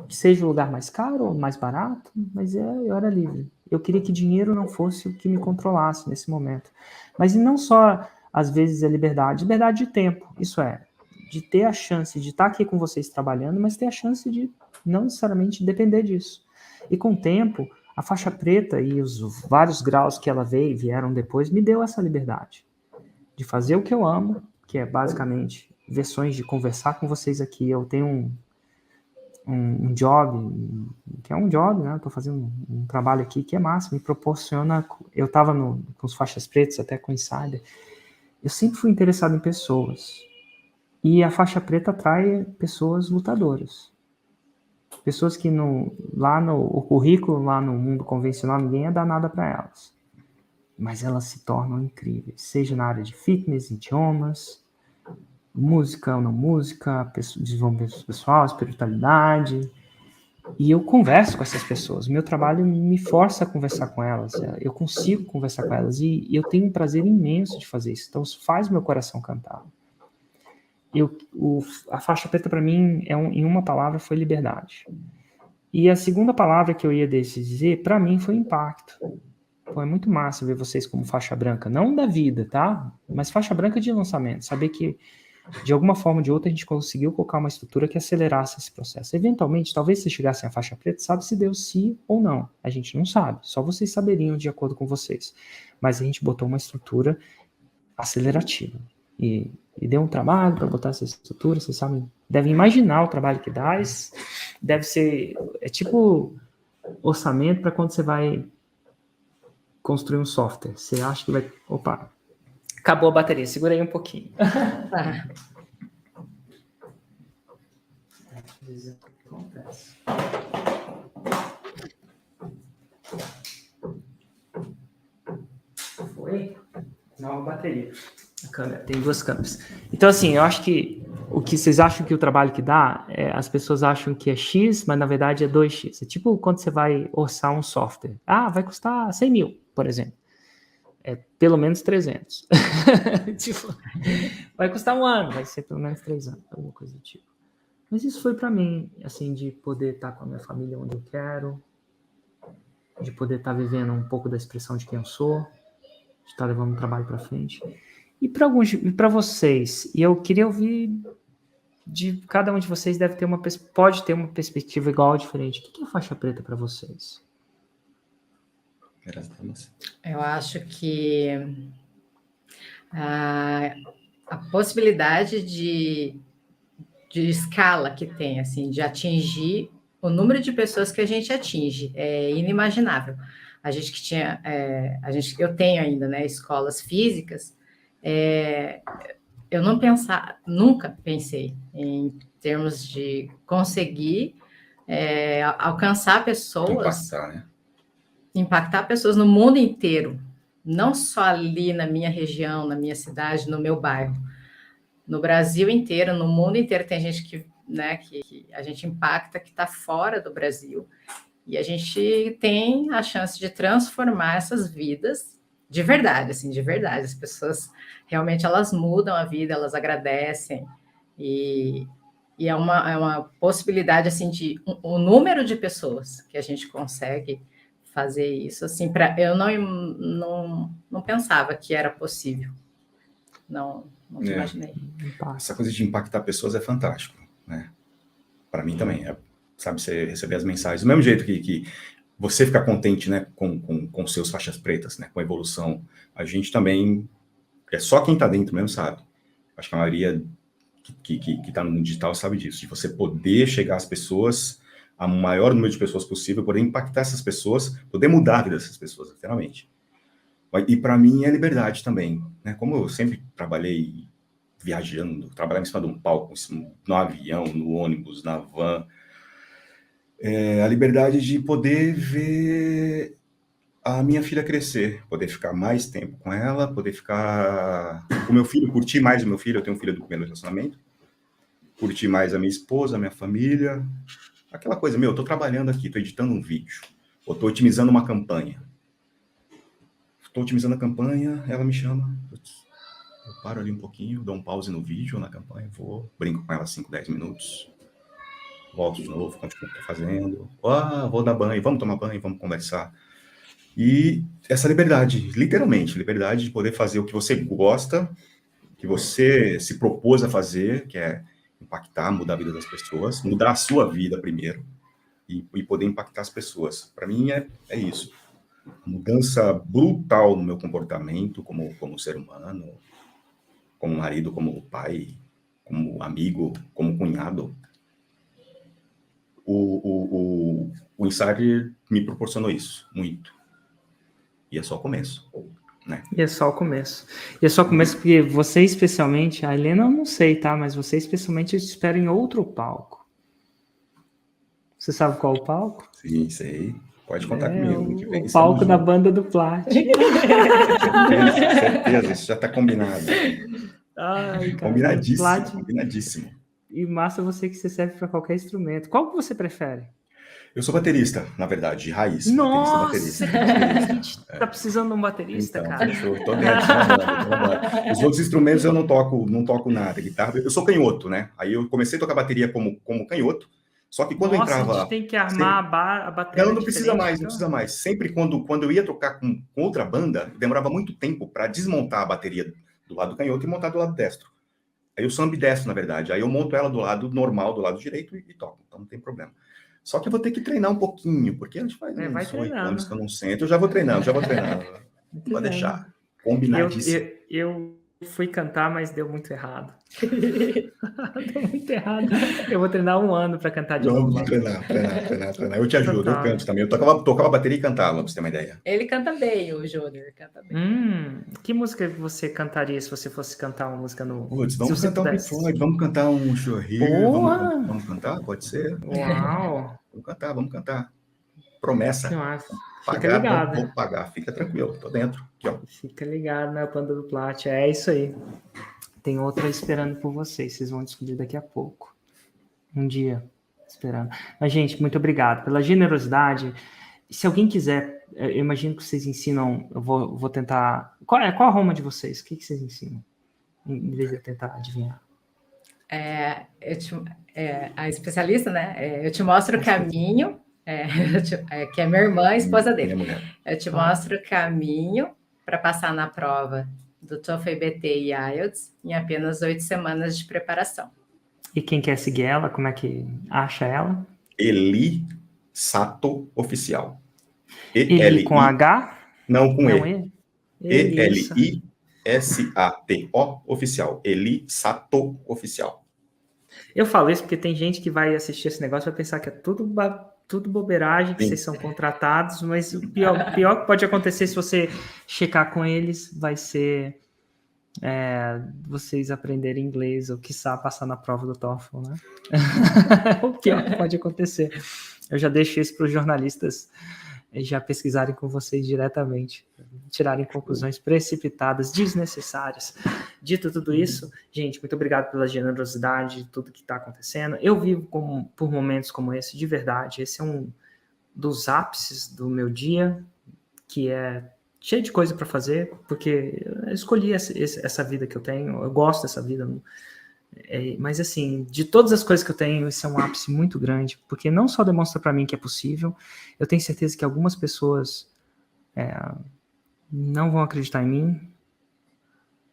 Que seja o lugar mais caro ou mais barato, mas eu era livre. Eu queria que dinheiro não fosse o que me controlasse nesse momento. Mas não só, às vezes, é liberdade de tempo. Isso é, de ter a chance de estar aqui com vocês trabalhando, mas ter a chance de não necessariamente depender disso. E com o tempo, a faixa preta e os vários graus que ela vieram depois me deu essa liberdade de fazer o que eu amo, que é basicamente versões de conversar com vocês aqui. Eu tenho um job, que é um job, né? Estou fazendo um trabalho aqui que é massa, me proporciona. Eu estava com os faixas pretas, até com o Insider, Eu sempre fui interessado em pessoas. E a faixa preta atrai pessoas lutadoras. Pessoas que lá no o currículo, lá no mundo convencional, ninguém ia dar nada para elas. Mas elas se tornam incríveis. Seja na área de fitness, idiomas, música ou não música, desenvolvimento pessoal, espiritualidade. E eu converso com essas pessoas. O meu trabalho me força a conversar com elas. Eu consigo conversar com elas. E eu tenho um prazer imenso de fazer isso. Então, isso faz meu coração cantar. A faixa preta, para mim, em uma palavra, foi liberdade. E a segunda palavra que eu ia dizer, para mim, foi impacto. Pô, é muito massa ver vocês como faixa branca. Não da vida, tá? Mas faixa branca de lançamento. Saber que, de alguma forma ou de outra, a gente conseguiu colocar uma estrutura que acelerasse esse processo. Eventualmente, talvez se chegassem à faixa preta, sabe-se Deus sim ou não. A gente não sabe. Só vocês saberiam de acordo com vocês. Mas a gente botou uma estrutura acelerativa. E deu um trabalho para botar essa estrutura, vocês sabem, devem imaginar o trabalho que dá, deve ser, é tipo orçamento para quando você vai construir um software, você acha que vai, opa, acabou a bateria, segura aí um pouquinho. Tá. Acontece. Foi? Nova bateria. A câmera, tem 2 câmeras. Então, assim, eu acho que o que vocês acham que o trabalho que dá, as pessoas acham que é X, mas na verdade é 2X. É tipo quando você vai orçar um software. Ah, vai custar 100 mil, por exemplo. É pelo menos 300. Tipo, vai custar 1 ano, vai ser pelo menos 3 anos, alguma coisa do tipo. Mas isso foi para mim, assim, de poder estar com a minha família onde eu quero, de poder estar vivendo um pouco da expressão de quem eu sou, de estar levando o trabalho para frente. E para vocês, e eu queria ouvir de cada um de vocês, pode ter uma perspectiva igual ou diferente. O que é faixa preta para vocês? Eu acho que a possibilidade de escala que tem, assim, de atingir o número de pessoas que a gente atinge é inimaginável. A gente que tinha, eu tenho ainda, né, escolas físicas, eu nunca pensei em termos de conseguir alcançar pessoas, impactar pessoas no mundo inteiro, não só ali na minha região, na minha cidade, no meu bairro. No Brasil inteiro, no mundo inteiro, tem gente que a gente impacta que está fora do Brasil. E a gente tem a chance de transformar essas vidas de verdade, assim, de verdade. As pessoas realmente elas mudam a vida, elas agradecem. E é uma possibilidade assim de o número de pessoas que a gente consegue fazer isso. Assim, eu não pensava que era possível. Não imaginei. Essa coisa de impactar pessoas é fantástico, né? Para mim também. Sabe, você receber as mensagens. Do mesmo jeito que você fica contente, né, com seus faixas pretas, né, com a evolução. A gente também... É só quem está dentro mesmo sabe. Acho que a maioria que está no mundo digital sabe disso. De você poder chegar às pessoas, a maior número de pessoas possível, poder impactar essas pessoas, poder mudar a vida dessas pessoas, literalmente. E para mim é liberdade também, né? Como eu sempre trabalhei viajando, trabalhava em cima de um palco, no avião, no ônibus, na van, a liberdade de poder ver a minha filha crescer, poder ficar mais tempo com ela, poder ficar com o meu filho, curtir mais o meu filho, eu tenho um filho do primeiro relacionamento, curtir mais a minha esposa, a minha família, aquela coisa, eu tô trabalhando aqui, tô editando um vídeo, ou tô otimizando uma campanha. Estou otimizando a campanha, ela me chama, eu paro ali um pouquinho, dou um pause no vídeo, na campanha, brinco com ela 5, 10 minutos, volto de novo, continuo o que estou fazendo, vou dar banho, vamos tomar banho, vamos conversar. E essa liberdade, literalmente, liberdade de poder fazer o que você gosta, que você se propôs a fazer, que é impactar, mudar a vida das pessoas, mudar a sua vida primeiro, e poder impactar as pessoas. Para mim é isso. Mudança brutal no meu comportamento como ser humano, como marido, como pai, como amigo, como cunhado. O Insider me proporcionou isso, muito. E é só o começo. né? E é só o começo. E é só o começo porque você especialmente, a Helena eu não sei, tá? Mas você especialmente eu te espero em outro palco. Você sabe qual é o palco? Sim, sei. Pode contar comigo. Ano que vem O estamos palco da juntos. banda do Plat. Certeza, isso já está combinado. Ai, cara, Combinadíssimo, Plat. combinadíssimo. E massa você que você serve para qualquer instrumento. Qual que você prefere? Eu sou baterista, na verdade, de raiz. Nossa, Baterista. a gente tá precisando de um baterista, Então, cara. fechou. Tô dentro, tô na banda. Os outros instrumentos eu não toco nada. Guitarra, eu sou canhoto, né? Aí eu comecei a tocar bateria como canhoto. Só que quando eu Nossa, a entrava. gente tem que armar a bateria. Não precisa mais, não precisa mais. Sempre quando eu ia tocar com outra banda, demorava muito tempo para desmontar a bateria do lado canhoto e montar do lado destro. Aí eu sou ambidestro, na verdade. Aí eu monto ela do lado normal, do lado direito e toco. Então não tem problema. Só que eu vou ter que treinar um pouquinho, porque a gente faz uns 8 anos que eu não sento. Eu já vou treinando. Pode deixar. Combinadíssimo. Eu fui cantar, mas deu muito errado. Deu muito errado. Eu vou treinar 1 ano para cantar de novo. Treinar. Eu te ajudo, eu canto também. Eu tocava bateria e cantava, pra você ter uma ideia. Ele canta bem, o Júnior canta bem. Que música você cantaria se você fosse cantar uma música no... Putz, vamos cantar um Pink Floyd, vamos cantar um Show Here. Vamos cantar? Pode ser? Uau! Vamos cantar. Promessa. Fica ligado. Vou pagar, fica tranquilo, tô dentro. Aqui, ó. Fica ligado na banda do Plat, é isso aí. Tem outra esperando por vocês vão descobrir daqui a pouco. Um dia esperando. Mas, gente, muito obrigado pela generosidade. Se alguém quiser, eu imagino que vocês ensinam, eu vou tentar... Qual a Roma de vocês? O que vocês ensinam? Em vez de eu tentar adivinhar. A especialista, né? Eu te mostro o caminho... que é minha irmã, a esposa dele. Eu te mostro o caminho para passar na prova do TOEFL, IBT e IELTS em apenas 8 semanas de preparação. E quem quer seguir ela, como é que acha ela? Eli Sato Oficial. Eli com H? Não, com E. ELISATO Oficial. Eli Sato Oficial. Eu falo isso porque tem gente que vai assistir esse negócio e vai pensar que é tudo bobeiragem, que vocês são contratados, mas o pior que pode acontecer se você checar com eles vai ser vocês aprenderem inglês ou quiçá passar na prova do TOEFL, né? O pior que pode acontecer. Eu já deixo isso para os jornalistas já pesquisarem com vocês diretamente, tirarem conclusões precipitadas, desnecessárias. Dito tudo isso, gente, muito obrigado pela generosidade de tudo que está acontecendo. Eu vivo por momentos como esse, de verdade. Esse é um dos ápices do meu dia, que é cheio de coisa para fazer, porque eu escolhi essa vida que eu tenho, eu gosto dessa vida, mas assim, de todas as coisas que eu tenho, esse é um ápice muito grande, porque não só demonstra para mim que é possível, eu tenho certeza que algumas pessoas não vão acreditar em mim,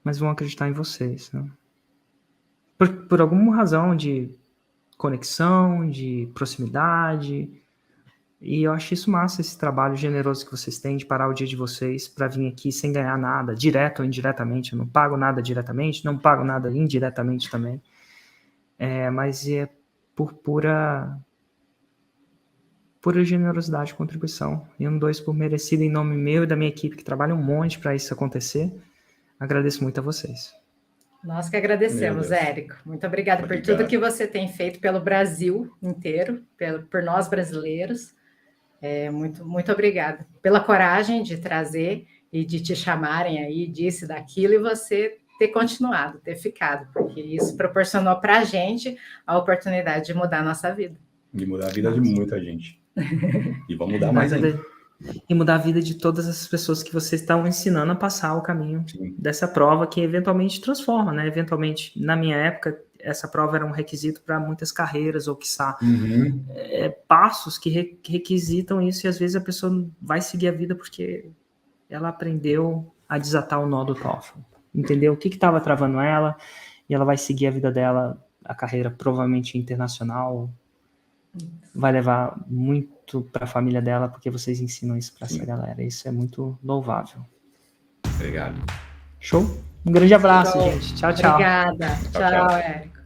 mas vão acreditar em vocês, né? Por alguma razão de conexão, de proximidade, e eu acho isso massa, esse trabalho generoso que vocês têm de parar o dia de vocês para vir aqui sem ganhar nada, direto ou indiretamente. Eu não pago nada diretamente, não pago nada indiretamente também, mas é por pura generosidade e contribuição. E eu não dou isso por merecido em nome meu e da minha equipe, que trabalha um monte para isso acontecer. Agradeço muito a vocês. Nós que agradecemos, Érico. Muito obrigada por tudo que você tem feito pelo Brasil inteiro, por nós brasileiros. Muito, muito obrigada pela coragem de trazer e de te chamarem aí, disso e daquilo, e você ter continuado, ter ficado, porque isso proporcionou para a gente a oportunidade de mudar a nossa vida. De mudar a vida de muita gente. E vamos mudar mais ainda. E mudar a vida de todas essas pessoas que vocês estão ensinando a passar o caminho dessa prova, que eventualmente transforma, né? Eventualmente, na minha época, essa prova era um requisito para muitas carreiras, ou quiçá passos que requisitam isso, e às vezes a pessoa vai seguir a vida porque ela aprendeu a desatar o nó do TOEFL, entendeu? O que estava travando ela, e ela vai seguir a vida dela, a carreira provavelmente internacional, vai levar muito para a família dela, porque vocês ensinam isso para essa galera. Isso é muito louvável. Obrigado. Show? Um grande abraço, gente. Tchau, tchau. Obrigada. Tchau, Érico.